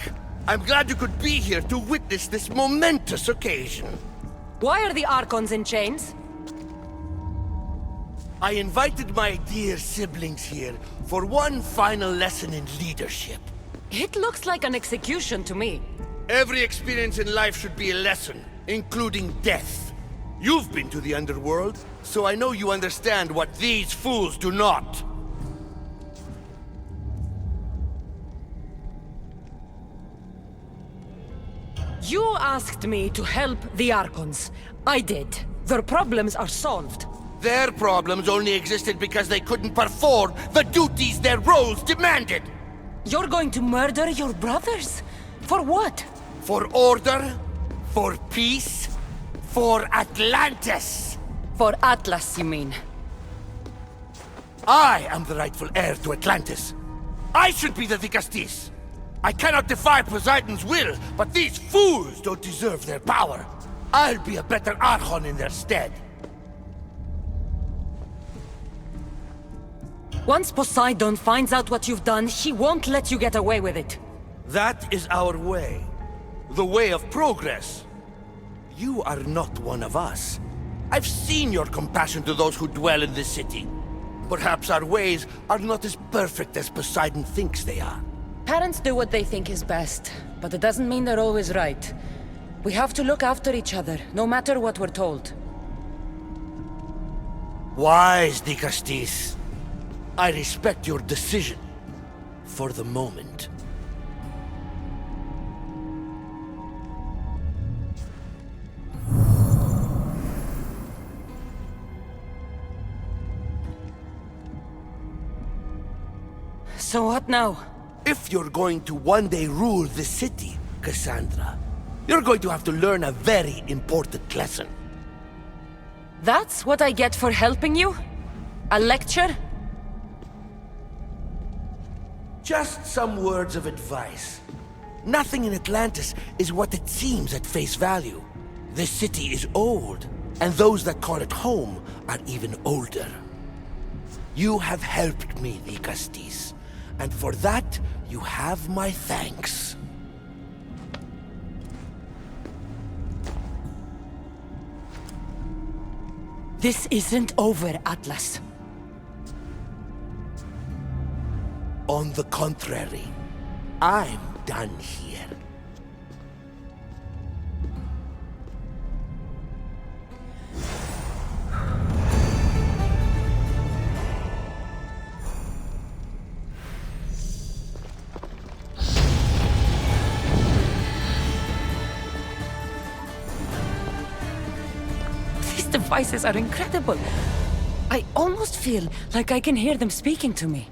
I'm glad you could be here to witness this momentous occasion. Why are the Archons in chains? I invited my dear siblings here for one final lesson in leadership. It looks like an execution to me. Every experience in life should be a lesson, including death. You've been to the underworld, so I know you understand what these fools do not. You asked me to help the Archons. I did. Their problems are solved. Their problems only existed because they couldn't perform the duties their roles demanded. You're going to murder your brothers? For what? For order, for peace, for Atlantis. For Atlas, you mean? I am the rightful heir to Atlantis. I should be the Vicastis. I cannot defy Poseidon's will, but these fools don't deserve their power. I'll be a better Archon in their stead. Once Poseidon finds out what you've done, he won't let you get away with it. That is our way. The way of progress. You are not one of us. I've seen your compassion to those who dwell in this city. Perhaps our ways are not as perfect as Poseidon thinks they are. Parents do what they think is best, but it doesn't mean they're always right. We have to look after each other, no matter what we're told. Wise, Dicastis. I respect your decision. For the moment. So what now? If you're going to one day rule the city, Cassandra, you're going to have to learn a very important lesson. That's what I get for helping you? A lecture? Just some words of advice. Nothing in Atlantis is what it seems at face value. This city is old, and those that call it home are even older. You have helped me, Dicastis, and for that, you have my thanks. This isn't over, Atlas. On the contrary, I'm done here. These devices are incredible. I almost feel like I can hear them speaking to me.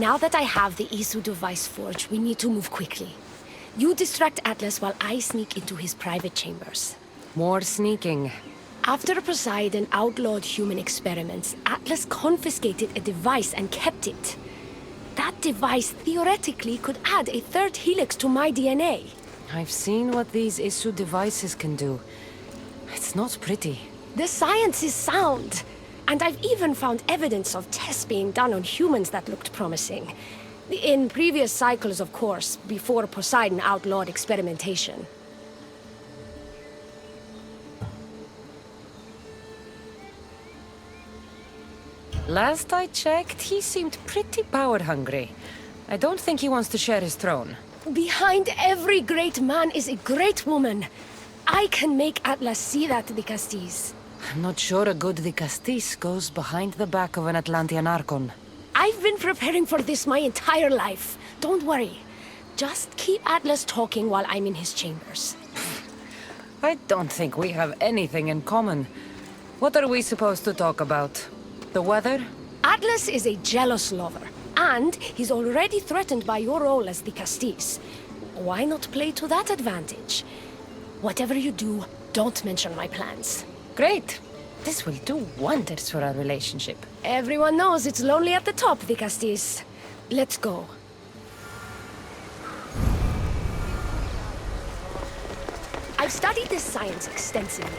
Now that I have the Isu device forged, we need to move quickly. You distract Atlas while I sneak into his private chambers. More sneaking. After Poseidon outlawed human experiments, Atlas confiscated a device and kept it. That device theoretically could add a third helix to my DNA. I've seen what these Isu devices can do. It's not pretty. The science is sound. And I've even found evidence of tests being done on humans that looked promising. In previous cycles, of course, before Poseidon outlawed experimentation. Last I checked, he seemed pretty power-hungry. I don't think he wants to share his throne. Behind every great man is a great woman. I can make Atlas see that, the Castis. I'm not sure a good de Castis goes behind the back of an Atlantean Archon. I've been preparing for this my entire life. Don't worry. Just keep Atlas talking while I'm in his chambers. I don't think we have anything in common. What are we supposed to talk about? The weather? Atlas is a jealous lover, and he's already threatened by your role as the Castis. Why not play to that advantage? Whatever you do, don't mention my plans. Great. This will do wonders for our relationship. Everyone knows it's lonely at the top, the Castis. Let's go. I've studied this science extensively.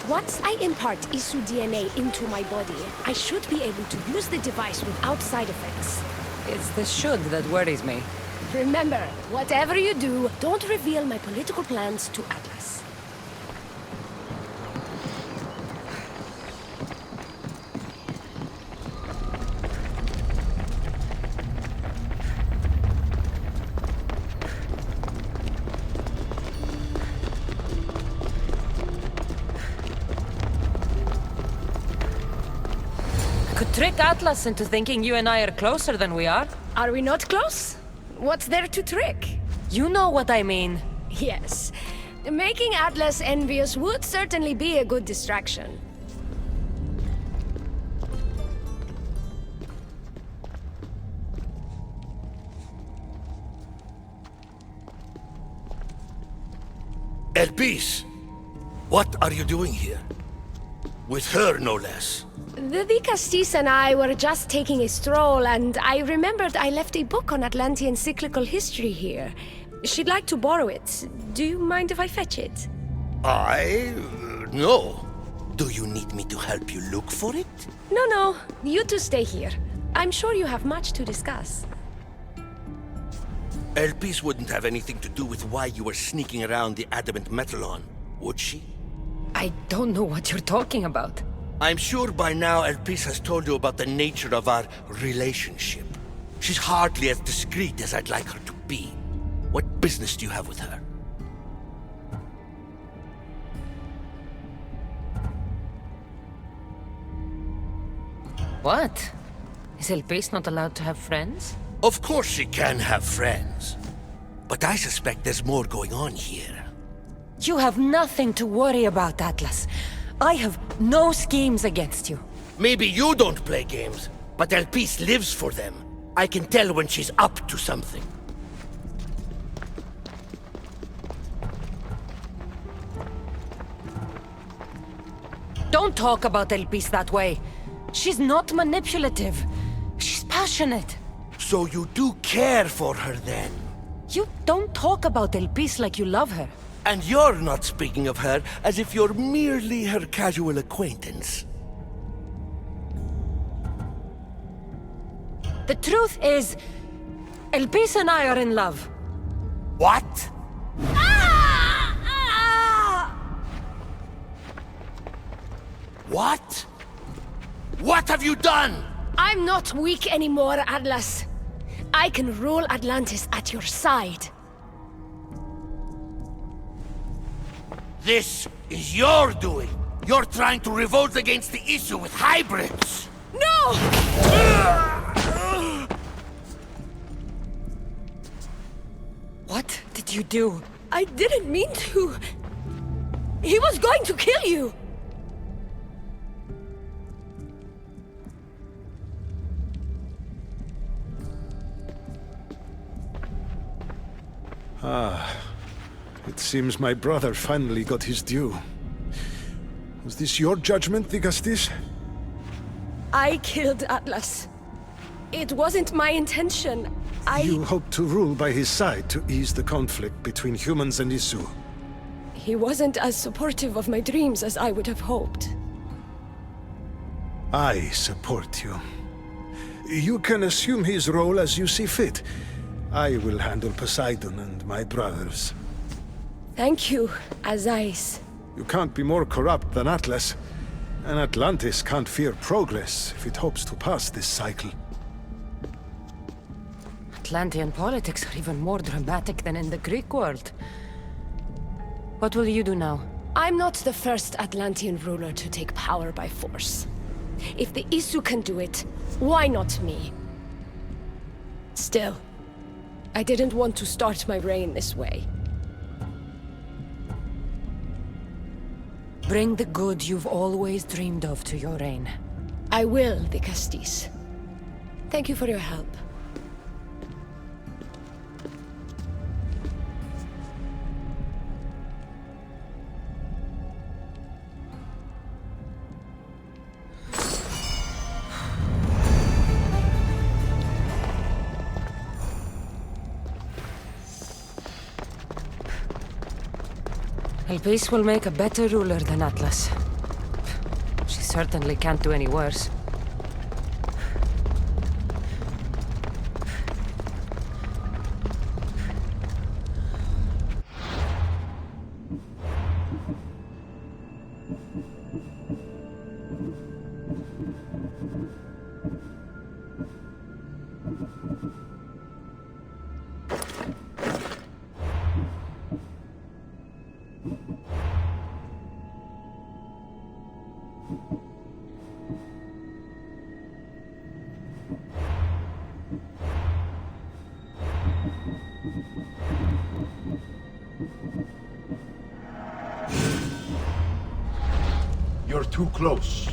Once I impart Isu DNA into my body, I should be able to use the device without side effects. It's the should that worries me. Remember, whatever you do, don't reveal my political plans to Atlas. Could trick Atlas into thinking you and I are closer than we are. Are we not close? What's there to trick? You know what I mean. Yes. Making Atlas envious would certainly be a good distraction. Elpis, what are you doing here? With her, no less. The Castis and I were just taking a stroll, and I remembered I left a book on Atlantean cyclical history here. She'd like to borrow it. Do you mind if I fetch it? No. Do you need me to help you look for it? No. You two stay here. I'm sure you have much to discuss. Elpis wouldn't have anything to do with why you were sneaking around the adamant metalon, would she? I don't know what you're talking about. I'm sure by now Elpis has told you about the nature of our relationship. She's hardly as discreet as I'd like her to be. What business do you have with her? What? Is Elpis not allowed to have friends? Of course she can have friends. But I suspect there's more going on here. You have nothing to worry about, Atlas. I have no schemes against you. Maybe you don't play games, but Elpis lives for them. I can tell when she's up to something. Don't talk about Elpis that way. She's not manipulative. She's passionate. So you do care for her then? You don't talk about Elpis like you love her. And you're not speaking of her as if you're merely her casual acquaintance. The truth is, Elpis and I are in love. What? What? What have you done? I'm not weak anymore, Atlas. I can rule Atlantis at your side. This is your doing. You're trying to revolt against the issue with hybrids. No! What did you do? I didn't mean to. He was going to kill you. It seems my brother finally got his due. Was this your judgment, de Castis? I killed Atlas. It wasn't my intention. You hoped to rule by his side to ease the conflict between humans and Isu. He wasn't as supportive of my dreams as I would have hoped. I support you. You can assume his role as you see fit. I will handle Poseidon and my brothers. Thank you, Azais. You can't be more corrupt than Atlas. And Atlantis can't fear progress if it hopes to pass this cycle. Atlantean politics are even more dramatic than in the Greek world. What will you do now? I'm not the first Atlantean ruler to take power by force. If the Isu can do it, why not me? Still, I didn't want to start my reign this way. Bring the good you've always dreamed of to your reign. I will, the Castis. Thank you for your help. Elpis will make a better ruler than Atlas. She certainly can't do any worse. You're too close.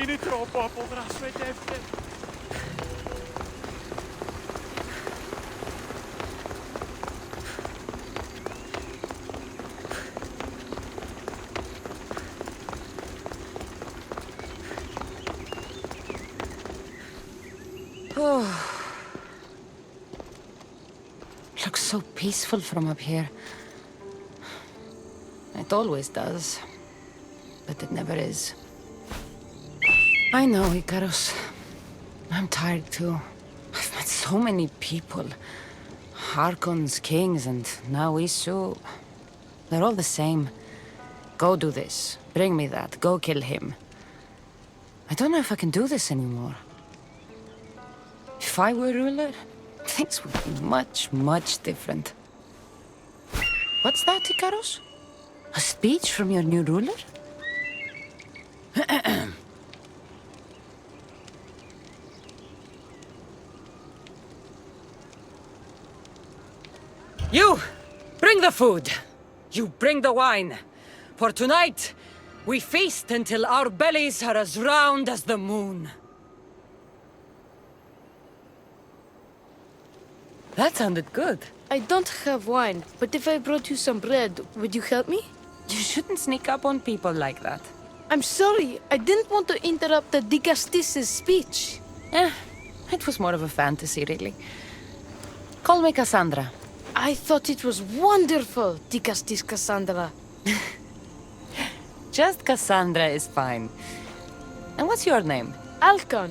Είναι τρόπο αποδράσμετεύτε. Looks so peaceful from up here. It always does. But it never is. I know, Icarus. I'm tired too. I've met so many people. Harkons, kings, and now Isu. They're all the same. Go do this. Bring me that. Go kill him. I don't know if I can do this anymore. If I were ruler, things would be much, much different. What's that, Icarus? A speech from your new ruler? You! Bring the food! You bring the wine! For tonight, we feast until our bellies are as round as the moon. That sounded good. I don't have wine, but if I brought you some bread, would you help me? You shouldn't sneak up on people like that. I'm sorry. I didn't want to interrupt the Dicastis' speech. It was more of a fantasy, really. Call me Cassandra. I thought it was wonderful, Dicastis Cassandra. Just Cassandra is fine. And what's your name? Alcon.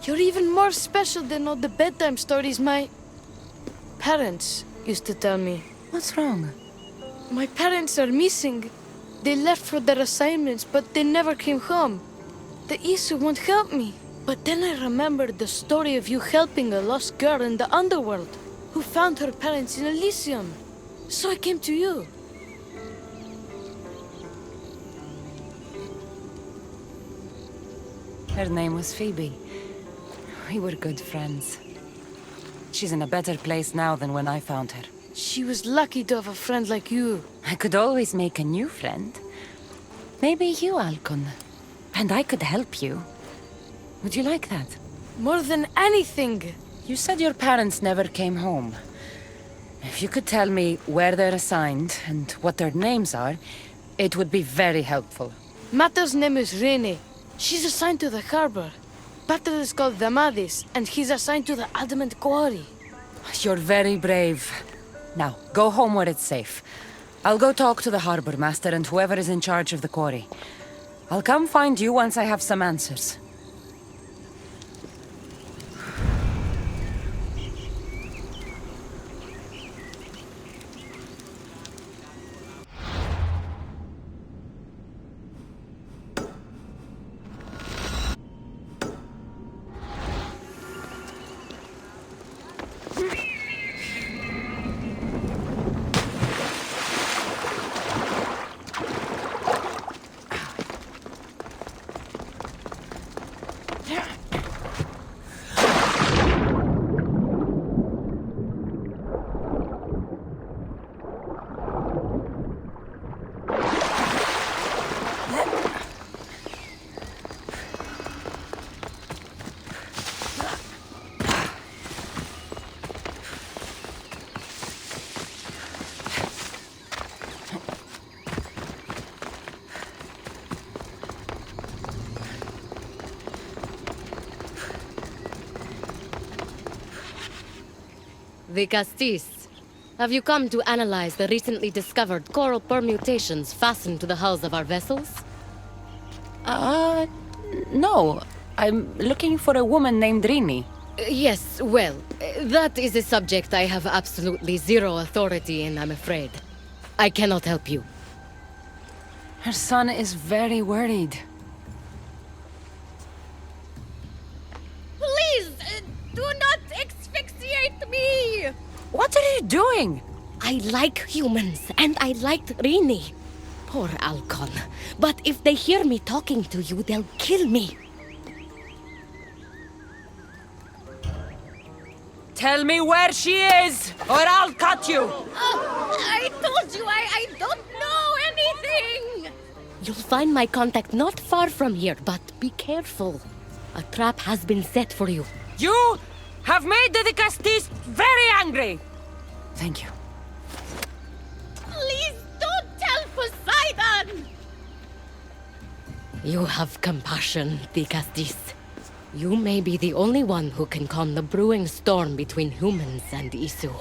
You're even more special than all the bedtime stories my parents used to tell me. What's wrong? My parents are missing. They left for their assignments, but they never came home. The Isu won't help me. But then I remembered the story of you helping a lost girl in the underworld, who found her parents in Elysium. So I came to you. Her name was Phoebe. We were good friends. She's in a better place now than when I found her. She was lucky to have a friend like you. I could always make a new friend. Maybe you, Alcon. And I could help you. Would you like that? More than anything. You said your parents never came home. If you could tell me where they're assigned and what their names are, it would be very helpful. Mata's name is Rene. She's assigned to the harbor. Pater is called Damadis, and he's assigned to the Adamant Quarry. You're very brave. Now, go home where it's safe. I'll go talk to the harbor master and whoever is in charge of the quarry. I'll come find you once I have some answers. The Castis. Have you come to analyze the recently discovered coral permutations fastened to the hulls of our vessels? No. I'm looking for a woman named Rini. Yes, well, that is a subject I have absolutely zero authority in, I'm afraid. I cannot help you. Her son is very worried. Please, do not asphyxiate me! What are you doing? I like humans, and I liked Rini. Poor Alcon. But if they hear me talking to you, they'll kill me. Tell me where she is, or I'll cut you! I told you I don't know anything! You'll find my contact not far from here, but be careful. A trap has been set for you. You have made the Castis very angry! Thank you. Please don't tell Poseidon! You have compassion, the Castis. You may be the only one who can calm the brewing storm between humans and Isu.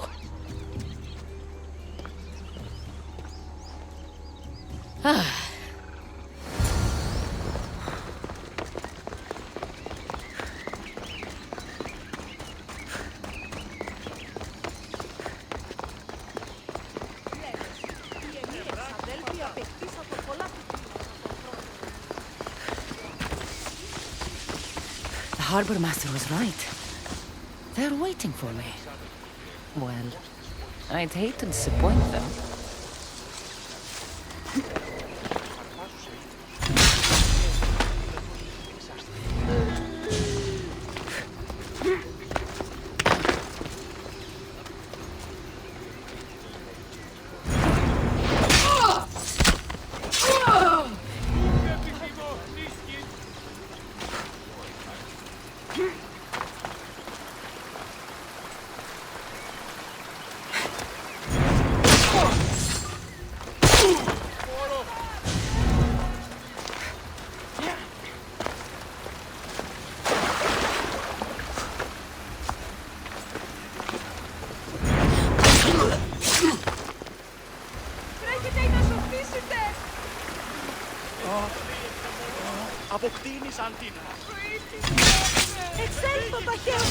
The harbor master was right. They're waiting for me. Well, I'd hate to disappoint them. Αποκτήνησαν την... Εξέλθω τα χέρια!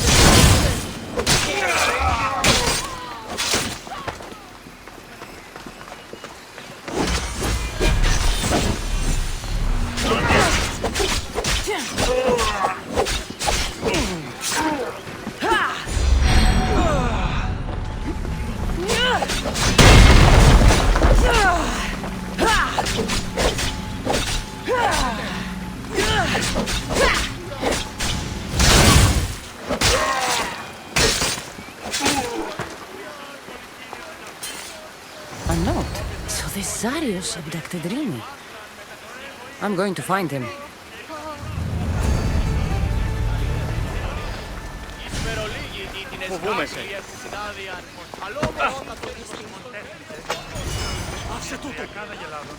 This Zarius abducted Rini. I'm going to find him. Φοβούμαι σε. Άσε τούτο! Κάνα γελάδο.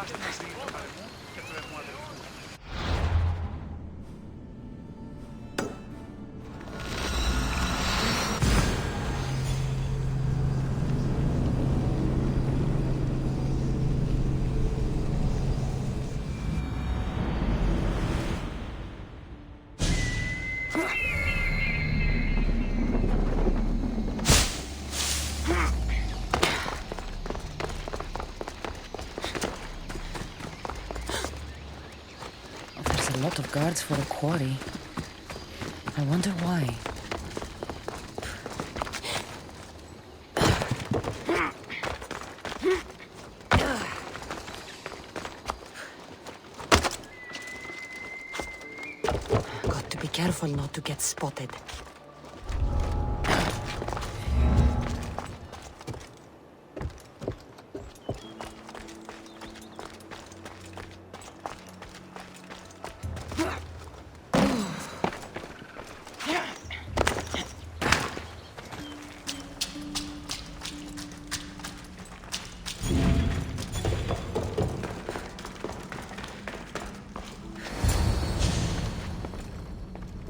Άστε να στείλει το παρελμό και του έμου αδερφού. There's a lot of guards for a quarry. I wonder why. Got to be careful not to get spotted.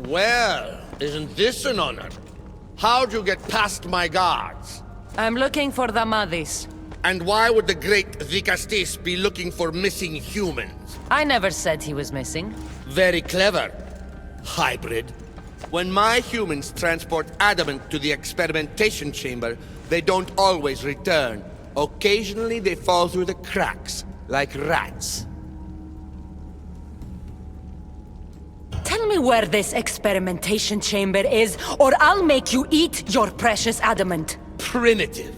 Well, isn't this an honor? How'd you get past my guards? I'm looking for the Madis. And why would the great Vicastis be looking for missing humans? I never said he was missing. Very clever. Hybrid. When my humans transport adamant to the experimentation chamber, they don't always return. Occasionally they fall through the cracks, like rats. Tell me where this experimentation chamber is, or I'll make you eat your precious adamant. Primitive.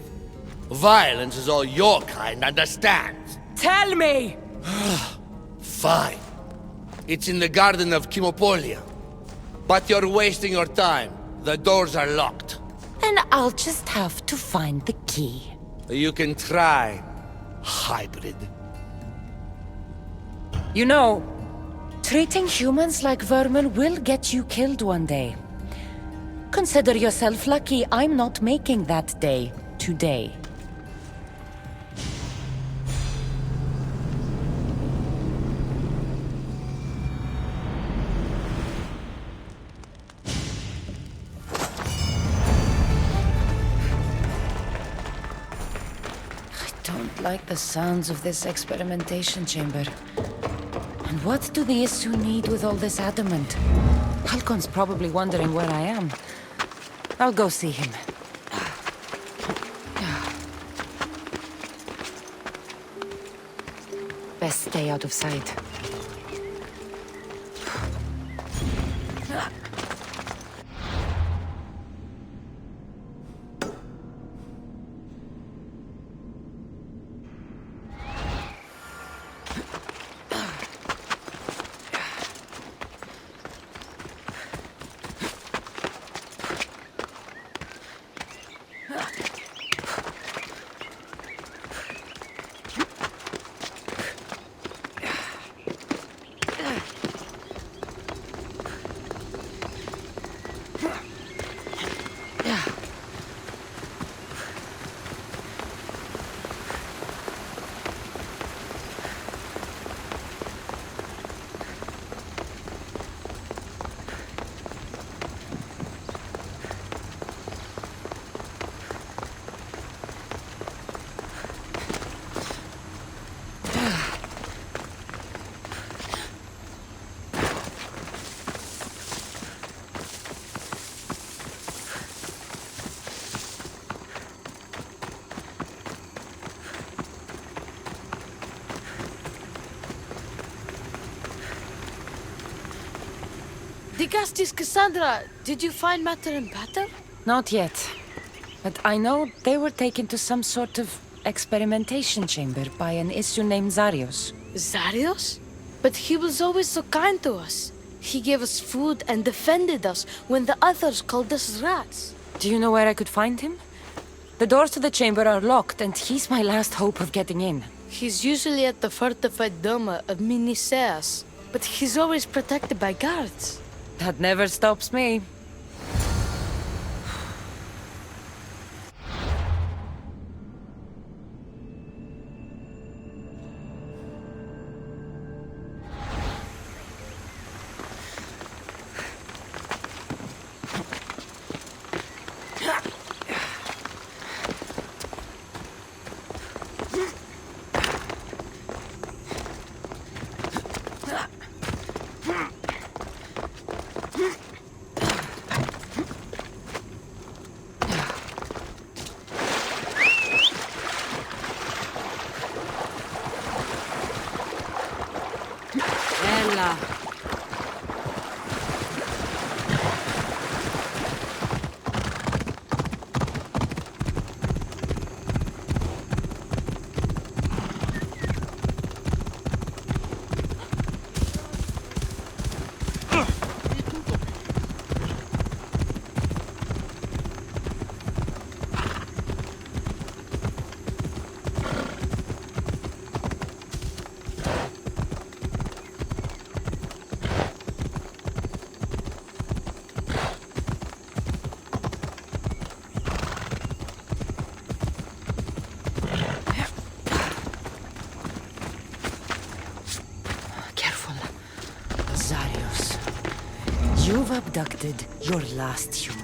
Violence is all your kind understands. Tell me! Fine. It's in the garden of Kimopolia. But you're wasting your time. The doors are locked. Then I'll just have to find the key. You can try, hybrid. You know, treating humans like vermin will get you killed one day. Consider yourself lucky I'm not making that day today. I don't like the sounds of this experimentation chamber. And what do the Isu need with all this adamant? Halcon's probably wondering where I am. I'll go see him. Best stay out of sight. Digastis Cassandra, did you find Matter and Pater? Not yet. But I know they were taken to some sort of experimentation chamber by an Isu named Zarius. Zarius? But he was always so kind to us. He gave us food and defended us when the others called us rats. Do you know where I could find him? The doors to the chamber are locked, and he's my last hope of getting in. He's usually at the fortified Doma of Miniseas, but he's always protected by guards. That never stops me. Ella. You've abducted your last human.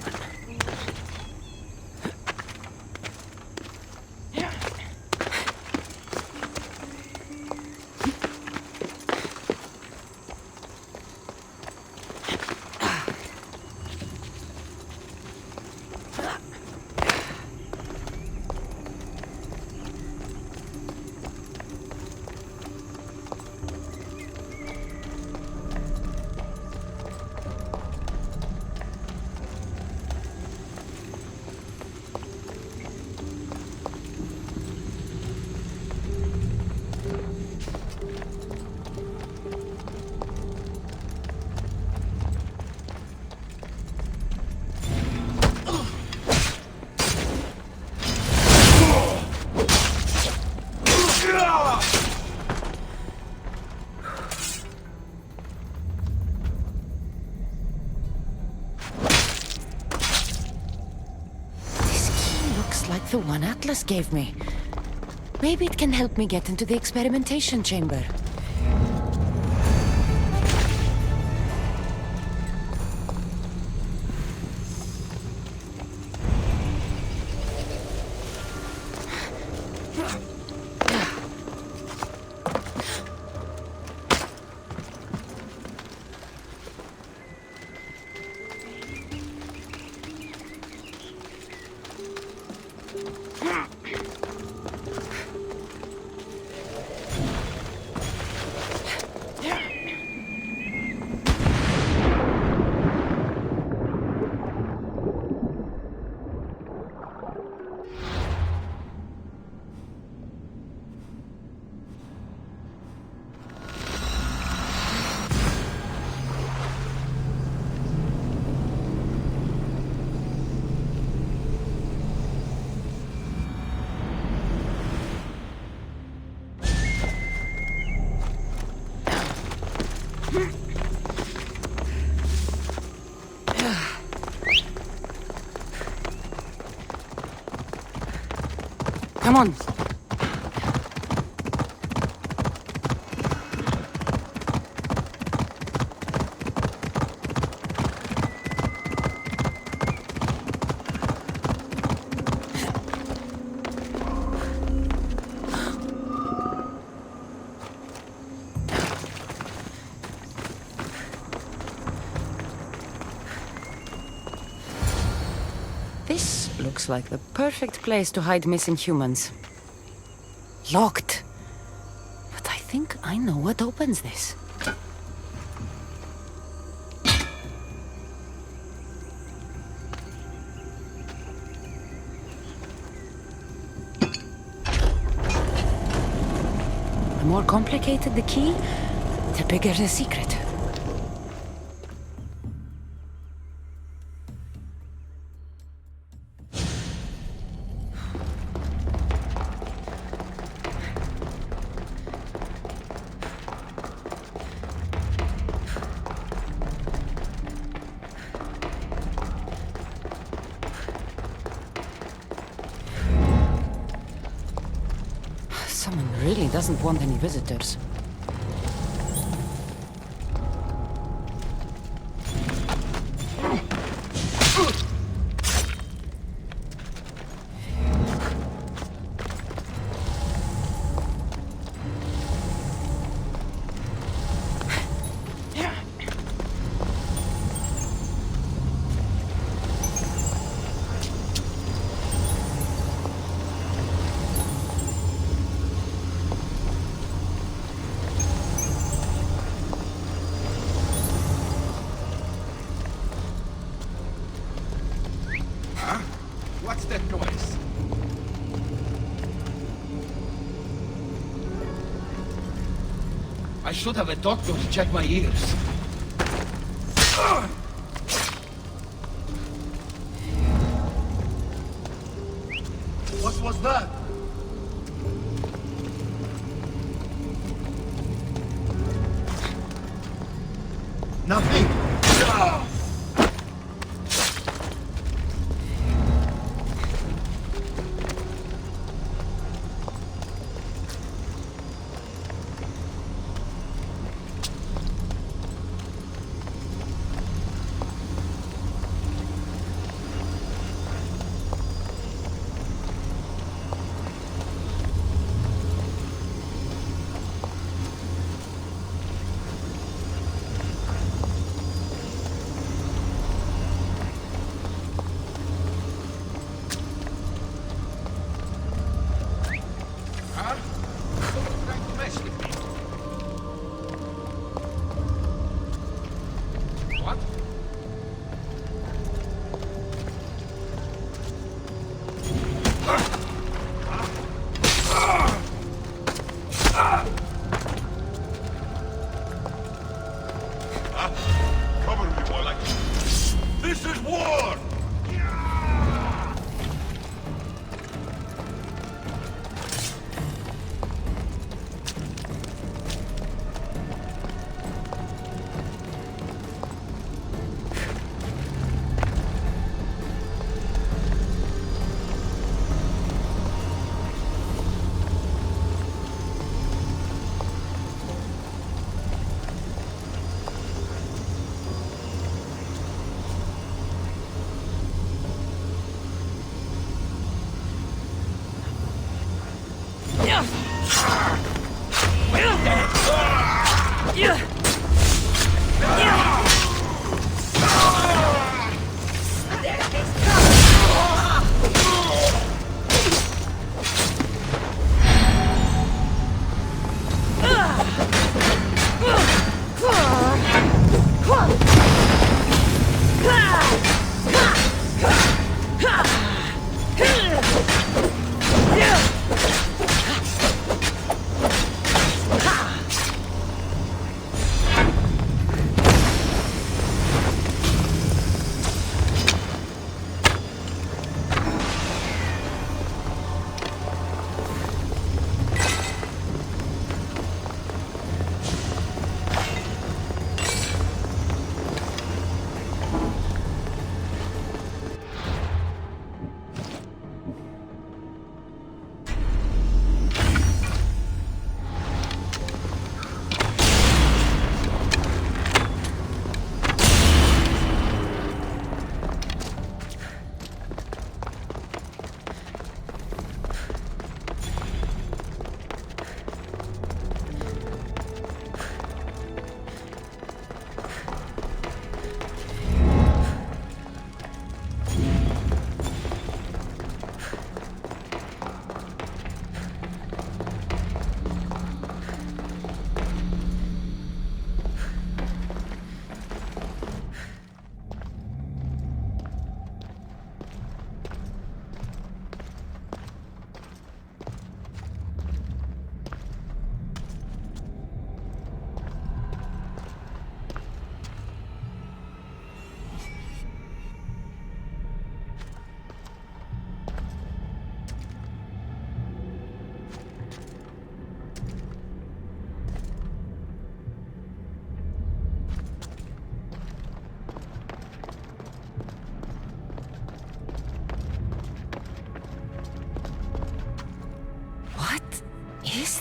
Like the one Atlas gave me. Maybe it can help me get into the experimentation chamber. Come on. This looks like the perfect place to hide missing humans. Locked. But I think I know what opens this. The more complicated the key, the bigger the secret. doesn't want any visitors. What's that noise? I should have a doctor to check my ears. What was that? Nothing. This is war!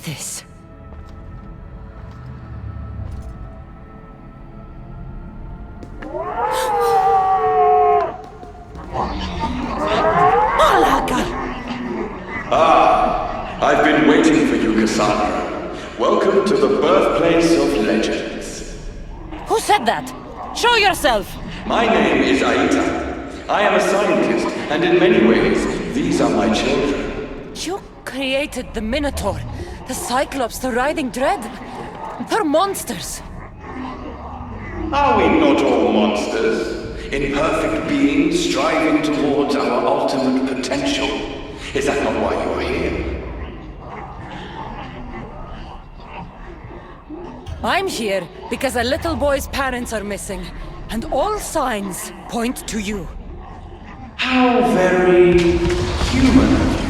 this? I've been waiting for you, Cassandra. Welcome to the birthplace of legends. Who said that? Show yourself! My name is Aita. I am a scientist, and in many ways, these are my children. You created the Minotaur, the Cyclops, the Riding Dread. They're monsters. Are we not all monsters? Imperfect beings striving towards our ultimate potential. Is that not why you are here? I'm here because a little boy's parents are missing, and all signs point to you. How very human of you.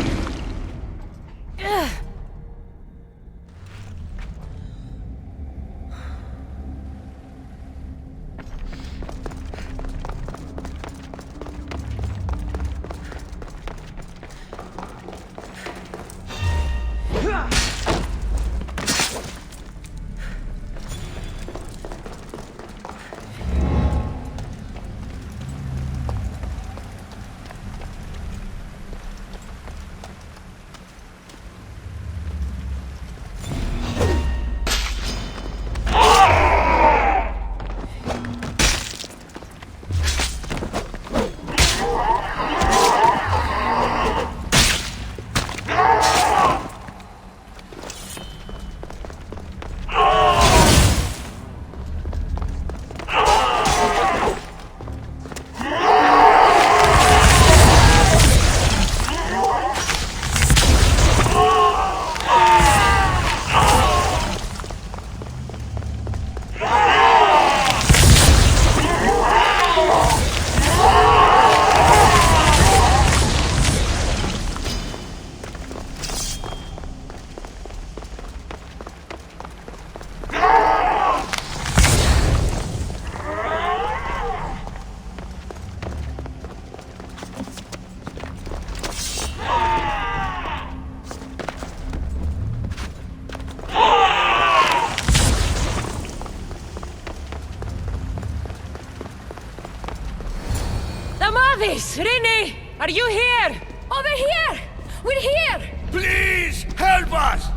Rini! Are you here? Over here! We're here! Please, help us!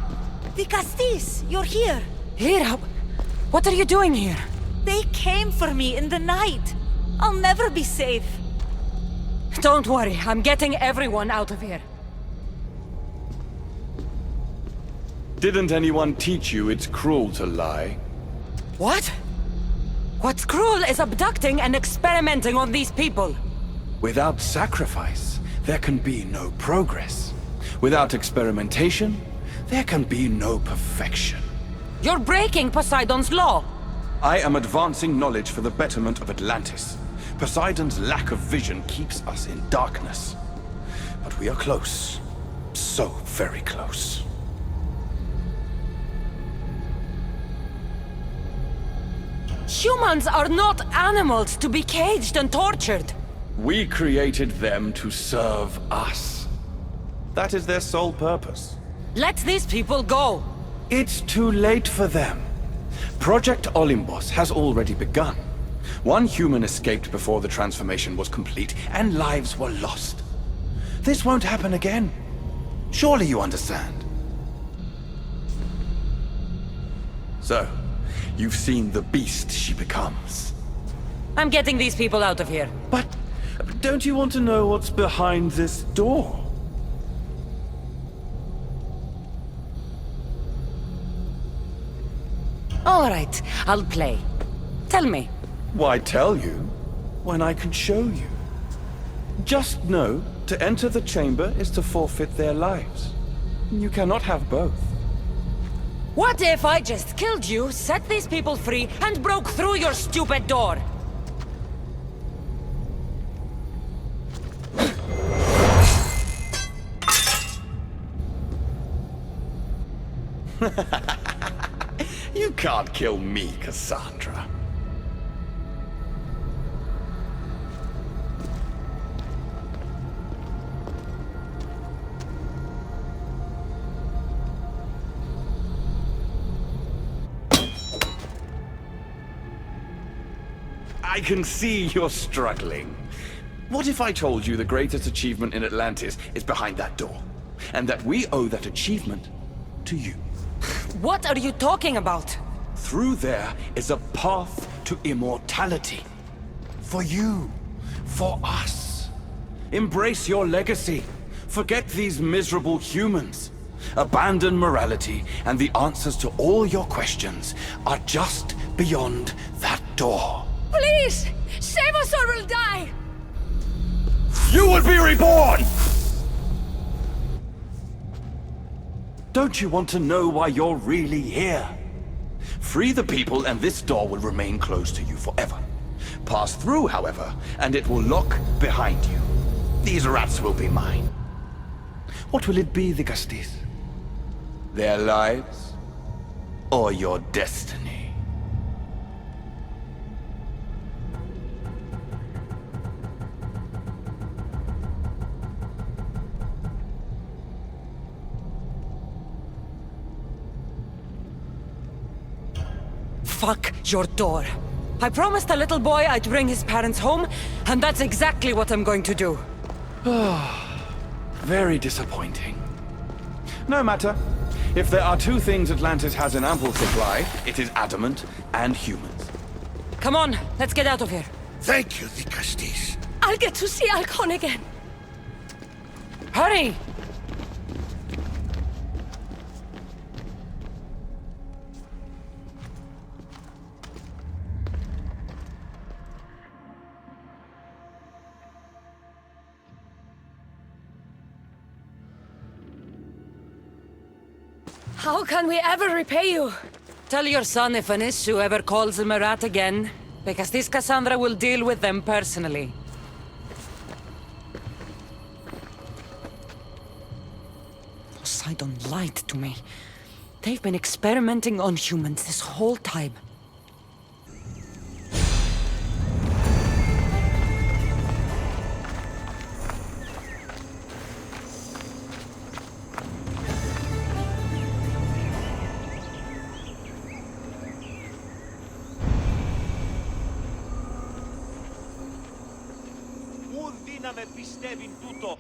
The Castis, you're here. Lyra, what are you doing here? They came for me in the night. I'll never be safe. Don't worry, I'm getting everyone out of here. Didn't anyone teach you it's cruel to lie? What? What's cruel is abducting and experimenting on these people. Without sacrifice, there can be no progress. Without experimentation, there can be no perfection. You're breaking Poseidon's law. I am advancing knowledge for the betterment of Atlantis. Poseidon's lack of vision keeps us in darkness. But we are close. So very close. Humans are not animals to be caged and tortured. We created them to serve us. That is their sole purpose. Let these people go. It's too late for them. Project Olympus has already begun. One human escaped before the transformation was complete, and lives were lost. This won't happen again. Surely you understand. So, you've seen the beast she becomes. I'm getting these people out of here. But don't you want to know what's behind this door? All right, I'll play. Tell me. Why tell you when I can show you? Just know, to enter the chamber is to forfeit their lives. You cannot have both. What if I just killed you, set these people free, and broke through your stupid door? You can't kill me, Cassandra. I can see you're struggling. What if I told you the greatest achievement in Atlantis is behind that door? And that we owe that achievement to you? What are you talking about? Through there is a path to immortality. For you. For us. Embrace your legacy. Forget these miserable humans. Abandon morality, and the answers to all your questions are just beyond that door. Please! Save us or we'll die! You will be reborn! Don't you want to know why you're really here? Free the people and this door will remain closed to you forever. Pass through, however, and it will lock behind you. These rats will be mine. What will it be, the Castis? Their lives? Or your destiny? Fuck your door. I promised the little boy I'd bring his parents home, and that's exactly what I'm going to do. Very disappointing. No matter. If there are two things Atlantis has in ample supply, it is adamant and humans. Come on, let's get out of here. Thank you, the Castis. I'll get to see Alcon again. Hurry! How can we ever repay you? Tell your son if an issue ever calls him a rat again, because this Cassandra will deal with them personally. Poseidon lied to me. They've been experimenting on humans this whole time. Να με πιστεύει τούτο.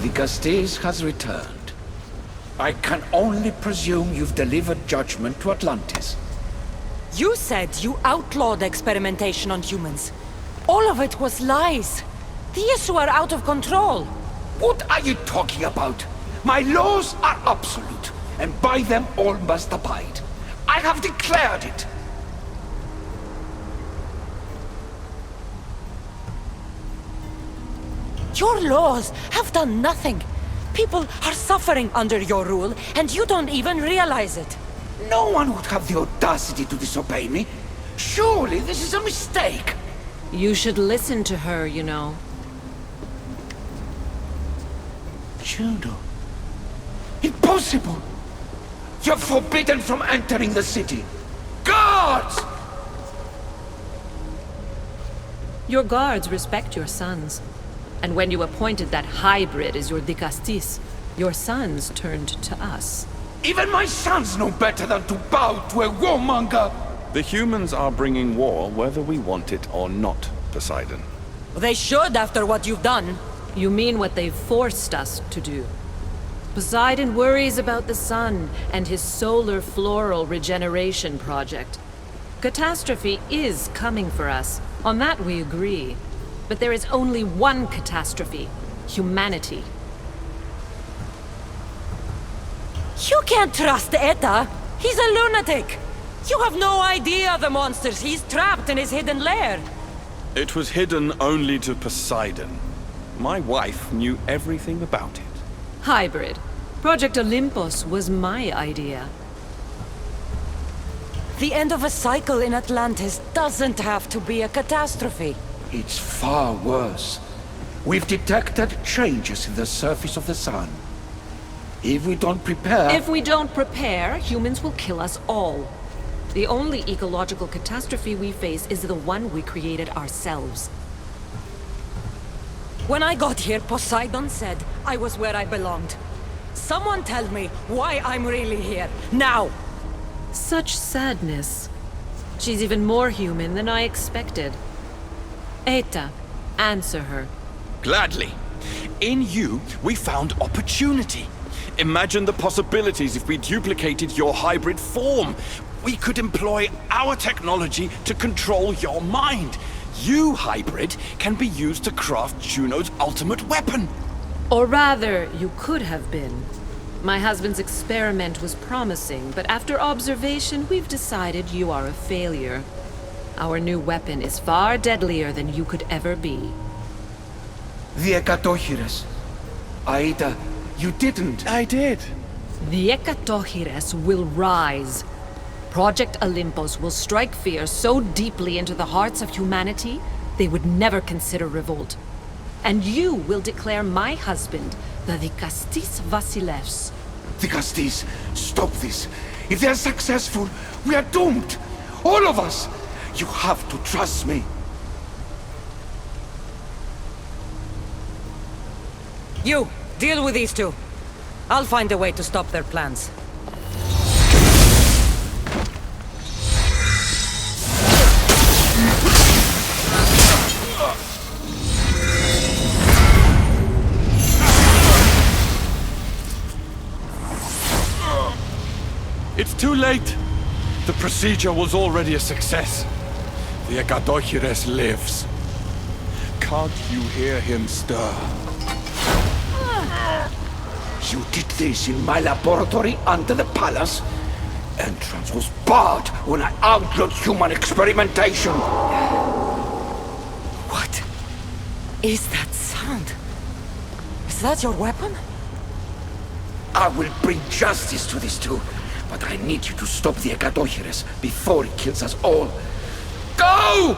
The Castis has returned. I can only presume you've delivered judgment to Atlantis. You said you outlawed experimentation on humans. All of it was lies. The issue are out of control. What are you talking about? My laws are absolute, and by them all must abide. I have declared it. Your laws have done nothing. People are suffering under your rule, and you don't even realize it. No one would have the audacity to disobey me. Surely this is a mistake. You should listen to her, you know. Juno. Impossible! You're forbidden from entering the city. Guards! Your guards respect your sons. And when you appointed that hybrid as your Dicastis, your sons turned to us. Even my sons know better than to bow to a warmonger! The humans are bringing war whether we want it or not, Poseidon. They should after what you've done. You mean what they've forced us to do. Poseidon worries about the sun and his solar floral regeneration project. Catastrophe is coming for us. On that we agree. But there is only one catastrophe. Humanity. You can't trust Eta. He's a lunatic. You have no idea of the monsters he's trapped in his hidden lair. It was hidden only to Poseidon. My wife knew everything about it. Hybrid. Project Olympus was my idea. The end of a cycle in Atlantis doesn't have to be a catastrophe. It's far worse. We've detected changes in the surface of the sun. If we don't prepare... If we don't prepare, humans will kill us all. The only ecological catastrophe we face is the one we created ourselves. When I got here, Poseidon said I was where I belonged. Someone tell me why I'm really here, now! Such sadness. She's even more human than I expected. Eta, answer her. Gladly. In you, we found opportunity. Imagine the possibilities if we duplicated your hybrid form. We could employ our technology to control your mind. You, hybrid, can be used to craft Juno's ultimate weapon. Or rather, you could have been. My husband's experiment was promising, but after observation, we've decided you are a failure. Our new weapon is far deadlier than you could ever be. The Ekatochires. Aida, you didn't. I did. The Ekatochires will rise. Project Olympus will strike fear so deeply into the hearts of humanity, they would never consider revolt. And you will declare my husband the Dikastis Vasilevs. Dikastis, stop this. If they're successful, we are doomed. All of us. You have to trust me. You, deal with these two. I'll find a way to stop their plans. It's too late. The procedure was already a success. The Ekatochires lives. Can't you hear him stir? You did this in my laboratory under the palace. Entrance was barred when I outlawed human experimentation. What is that sound? Is that your weapon? I will bring justice to these two, but I need you to stop the Ekatochires before he kills us all. Go!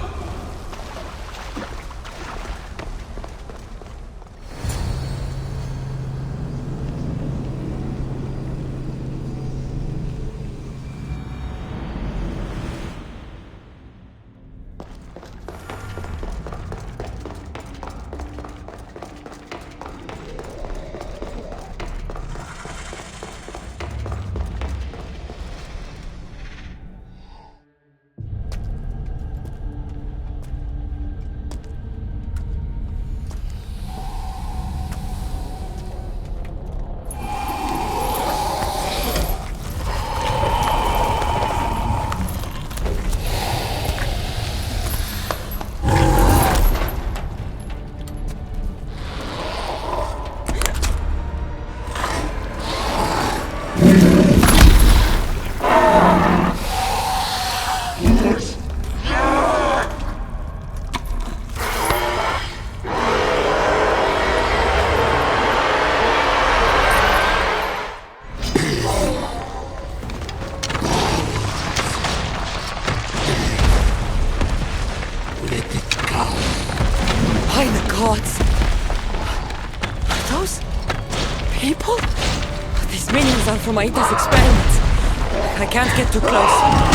Gods! Are those people? These minions are from Aida's experiments. I can't get too close.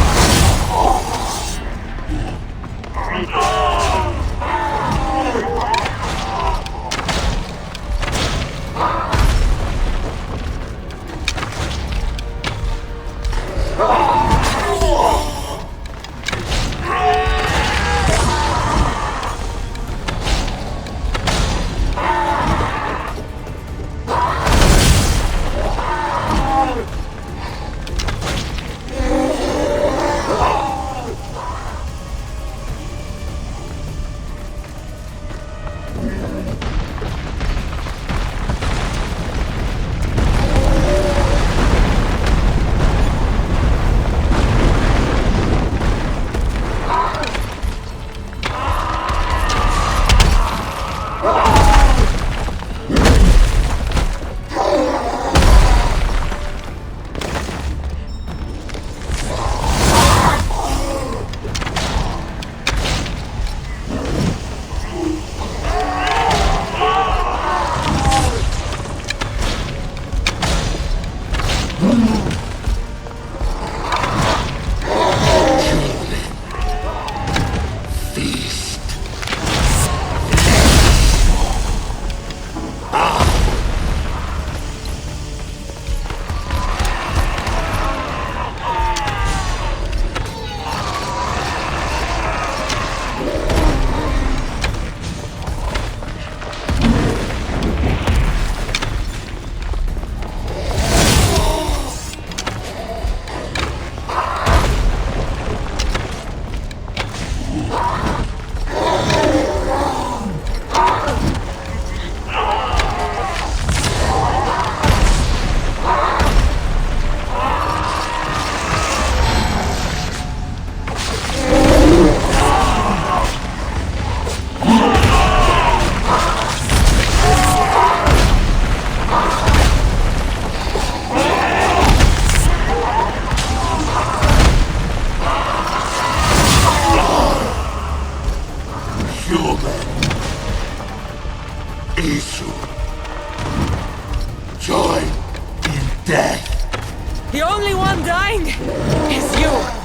soon. Join in death. The only one dying is you!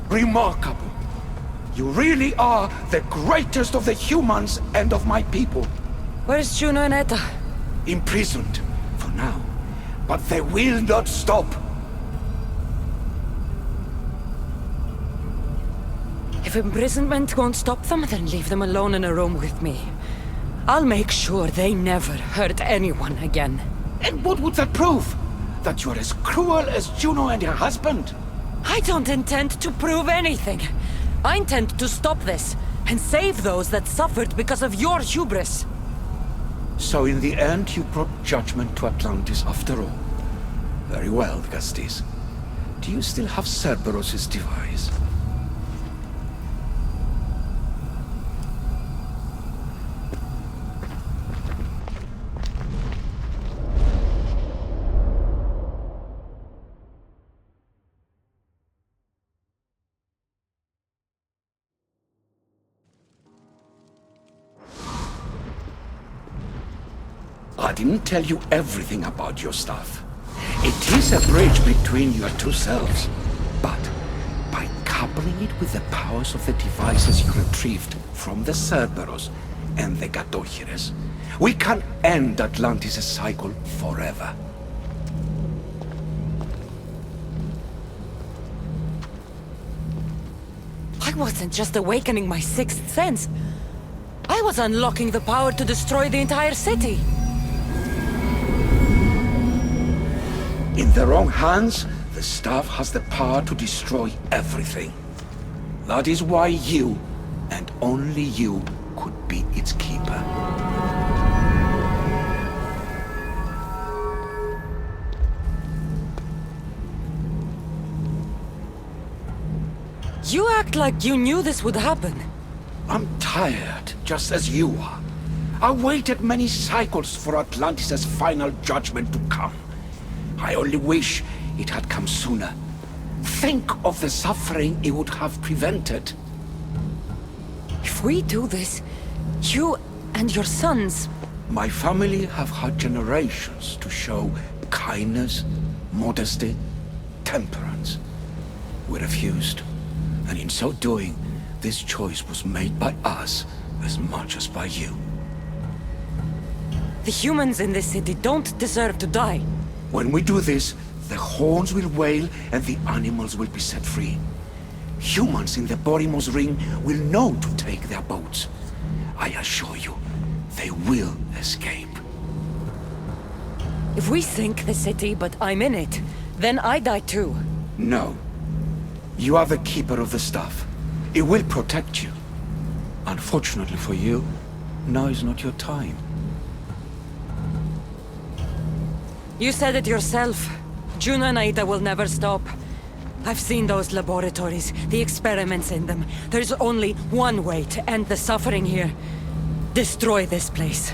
Remarkable. You really are the greatest of the humans and of my people. Where's Juno and Etta? Imprisoned, for now. But they will not stop. If imprisonment won't stop them, then leave them alone in a room with me. I'll make sure they never hurt anyone again. And what would that prove? That you're as cruel as Juno and her husband? I don't intend to prove anything. I intend to stop this and save those that suffered because of your hubris. So in the end, you brought judgment to Atlantis after all. Very well, Gastis. Do you still have Cerberus' device? I didn't tell you everything about your stuff. It is a bridge between your two selves. But by coupling it with the powers of the devices you retrieved from the Cerberus and the Gatochires, we can end Atlantis' cycle forever. I wasn't just awakening my sixth sense. I was unlocking the power to destroy the entire city. In the wrong hands, the staff has the power to destroy everything. That is why you, and only you, could be its keeper. You act like you knew this would happen. I'm tired, just as you are. I waited many cycles for Atlantis' final judgment to come. I only wish it had come sooner. Think of the suffering it would have prevented. If we do this, you and your sons... My family have had generations to show kindness, modesty, temperance. We refused, and in so doing, this choice was made by us as much as by you. The humans in this city don't deserve to die. When we do this, the horns will wail and the animals will be set free. Humans in the Borymos Ring will know to take their boats. I assure you, they will escape. If we sink the city, but I'm in it, then I die too. No. You are the keeper of the staff. It will protect you. Unfortunately for you, now is not your time. You said it yourself. Juno and Aida will never stop. I've seen those laboratories, the experiments in them. There's only one way to end the suffering here. Destroy this place.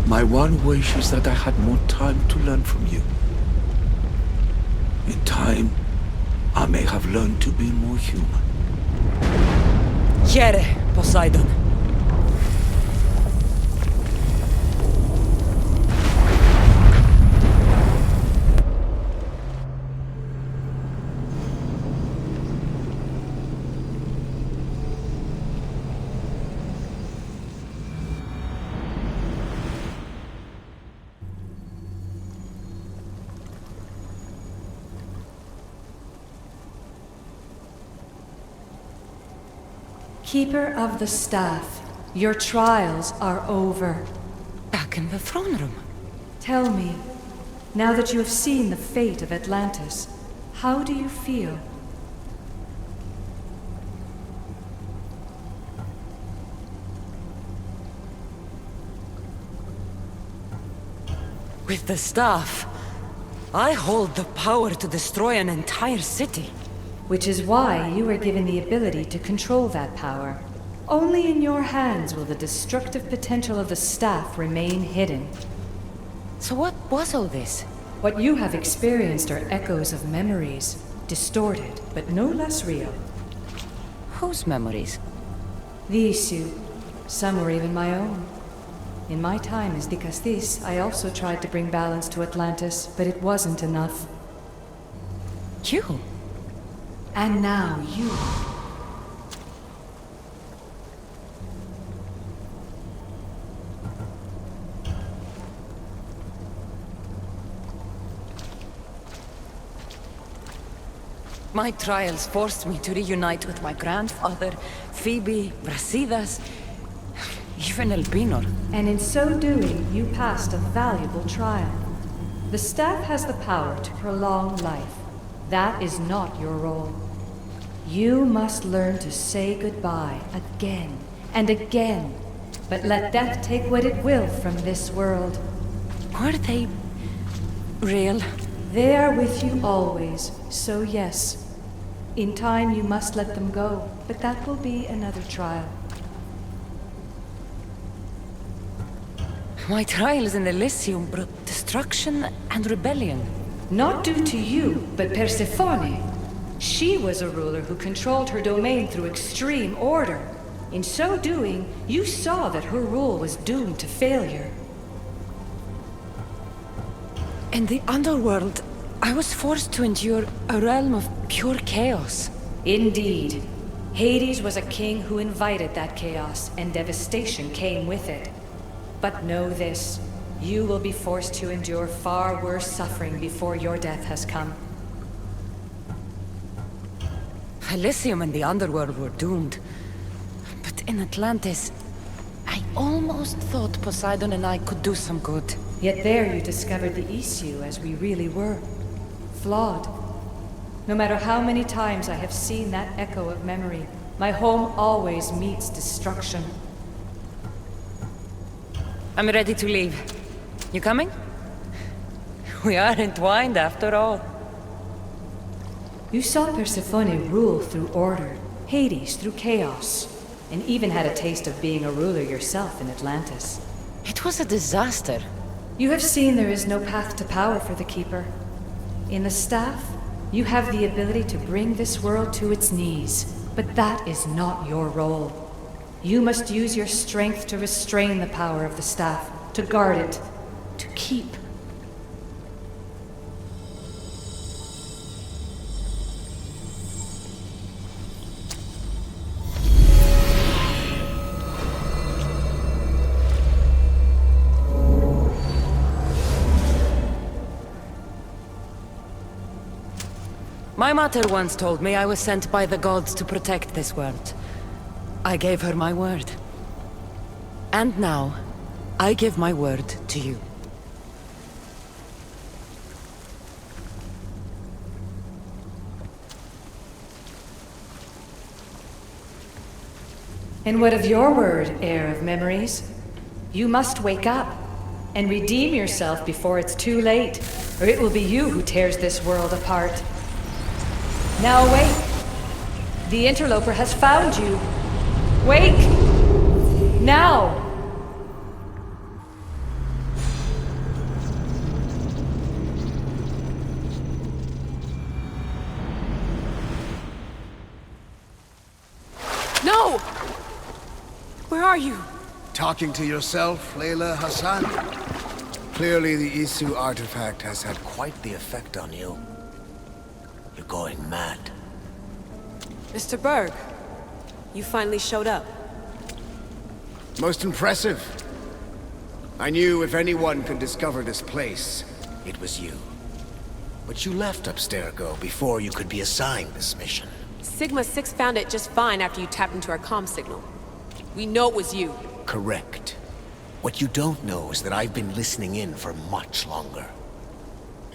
My one wish is that I had more time to learn from you. In time, I may have learned to be more human. Here, Poseidon. Keeper of the Staff, your trials are over. Back in the throne room. Tell me, now that you have seen the fate of Atlantis, how do you feel? With the staff, I hold the power to destroy an entire city. Which is why you are given the ability to control that power. Only in your hands will the destructive potential of the staff remain hidden. So what was all this? What you have experienced are echoes of memories, distorted, but no less real. Whose memories? The issue. Some were even my own. In my time as Dicastis, I also tried to bring balance to Atlantis, but it wasn't enough. You? And now you. My trials forced me to reunite with my grandfather, Phoebe, Brasidas, even Elpinor. And in so doing, you passed a valuable trial. The staff has the power to prolong life. That is not your role. You must learn to say goodbye again and again, but let death take what it will from this world. Are they real? They are with you always, so yes. In time you must let them go, but that will be another trial. My trials in Elysium brought destruction and rebellion. Not due to you, but Persephone. She was a ruler who controlled her domain through extreme order. In so doing, you saw that her rule was doomed to failure. In the underworld, I was forced to endure a realm of pure chaos. Indeed. Hades was a king who invited that chaos, and devastation came with it. But know this, you will be forced to endure far worse suffering before your death has come. Elysium and the underworld were doomed. But in Atlantis, I almost thought Poseidon and I could do some good. Yet there you discovered the issue as we really were. Flawed. No matter how many times I have seen that echo of memory, my home always meets destruction. I'm ready to leave. You coming? We are entwined after all. You saw Persephone rule through order, Hades through chaos, and even had a taste of being a ruler yourself in Atlantis. It was a disaster. You have seen there is no path to power for the Keeper. In the staff, you have the ability to bring this world to its knees, but that is not your role. You must use your strength to restrain the power of the staff, to guard it, to keep. My mother once told me I was sent by the gods to protect this world. I gave her my word. And now, I give my word to you. And what of your word, heir of memories? You must wake up and redeem yourself before it's too late, or it will be you who tears this world apart. Now awake! The interloper has found you! Wake! Now! No! Where are you? Talking to yourself, Layla Hassan? Clearly the Isu artifact has had quite the effect on you. You're going mad. Mr. Berg, you finally showed up. Most impressive. I knew if anyone could discover this place, it was you. But you left Abstergo before you could be assigned this mission. Sigma 6 found it just fine after you tapped into our comm signal. We know it was you. Correct. What you don't know is that I've been listening in for much longer.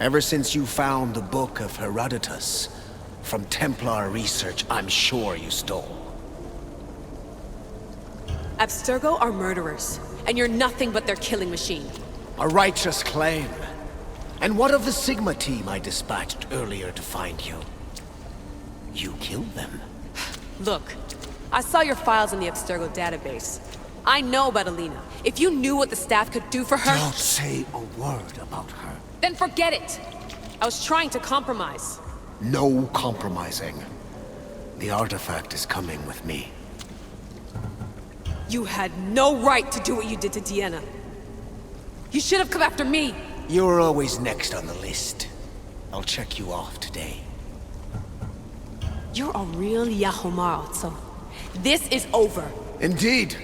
Ever since you found the Book of Herodotus, from Templar research I'm sure you stole. Abstergo are murderers, and you're nothing but their killing machine. A righteous claim. And what of the Sigma team I dispatched earlier to find you? You killed them. Look, I saw your files in the Abstergo database. I know about Alina. If you knew what the staff could do for her... Don't say a word about her. Then forget it! I was trying to compromise. No compromising. The artifact is coming with me. You had no right to do what you did to Deanna. You should have come after me! You're always next on the list. I'll check you off today. You're a real Yahomar, so this is over. Indeed.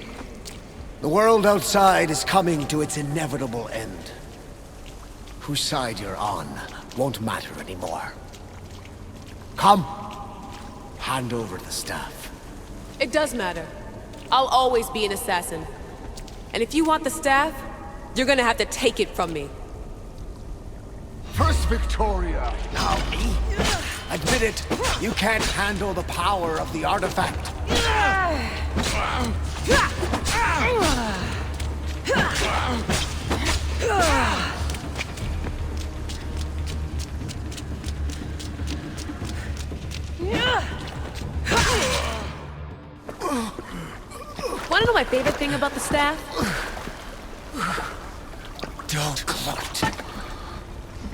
The world outside is coming to its inevitable end. Whose side you're on won't matter anymore. Come. Hand over the staff. It does matter. I'll always be an assassin. And if you want the staff, you're gonna have to take it from me. First Victoria, now me. Admit it, you can't handle the power of the artifact. Wanna know my favorite thing about the staff? Don't gloat.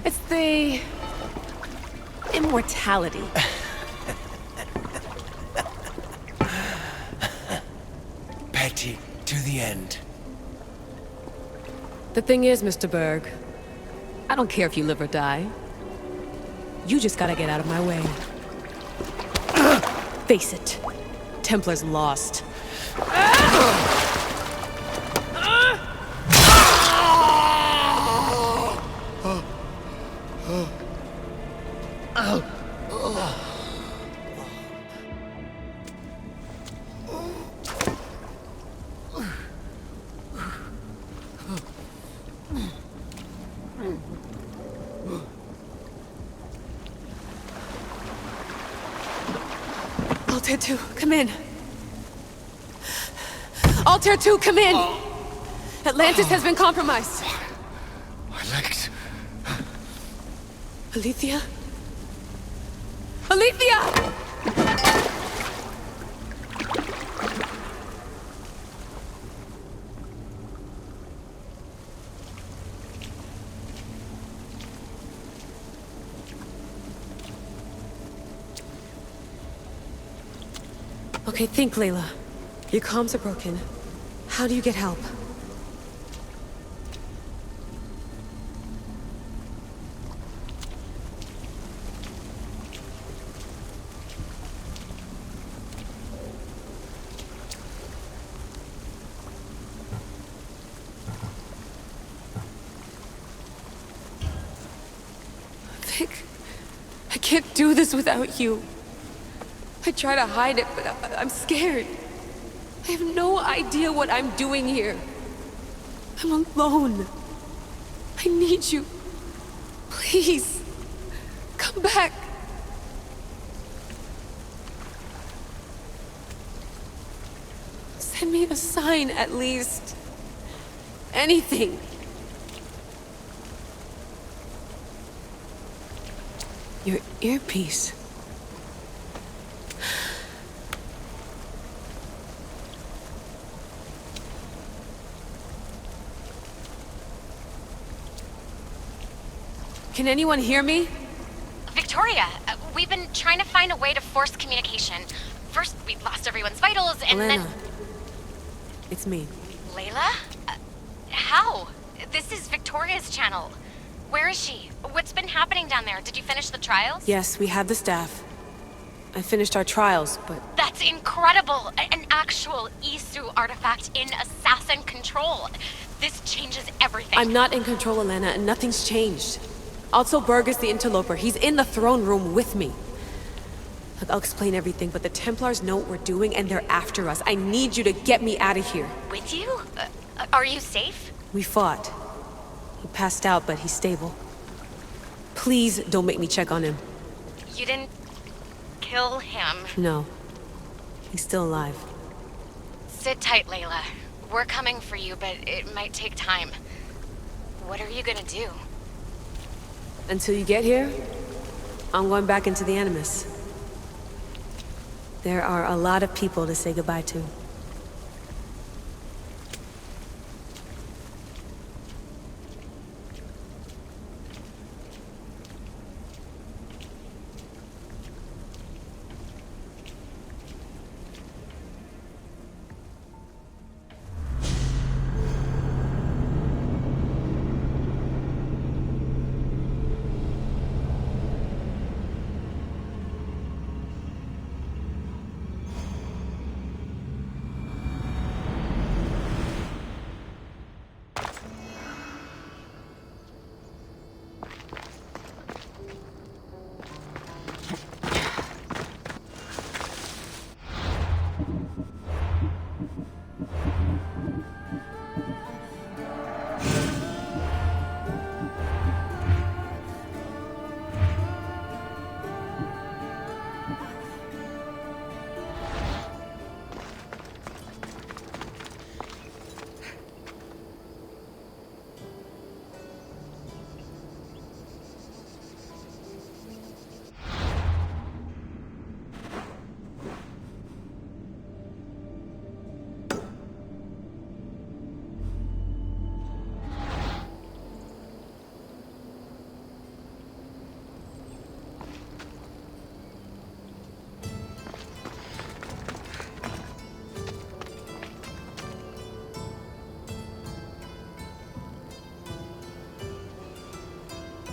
It's the... immortality. Petty to the end. The thing is, Mr. Berg, I don't care if you live or die. You just gotta get out of my way. Face it. Templar's lost. Altair 2, come in. Altair 2, come in! Atlantis has been compromised. My legs. Alethea? Alethea! Okay, think, Layla. Your comms are broken. How do you get help? Vic, I can't do this without you. I try to hide it, but I'm scared. I have no idea what I'm doing here. I'm alone. I need you. Please, come back. Send me a sign, at least. Anything. Your earpiece. Can anyone hear me? Victoria, we've been trying to find a way to force communication. First, we lost everyone's vitals, and Elena. then... It's me. Layla? How? This is Victoria's channel. Where is she? What's been happening down there? Did you finish the trials? Yes, we have the staff. I finished our trials, but... That's incredible! An actual Isu artifact in assassin control. This changes everything. I'm not in control, Elena, and nothing's changed. Also, Berg is the interloper. He's in the throne room with me. Look, I'll explain everything, but the Templars know what we're doing, and they're after us. I need you to get me out of here. With you? Are you safe? We fought. He passed out, but he's stable. Please don't make me check on him. You didn't kill him. No. He's still alive. Sit tight, Layla. We're coming for you, but it might take time. What are you gonna do? Until you get here, I'm going back into the Animus. There are a lot of people to say goodbye to.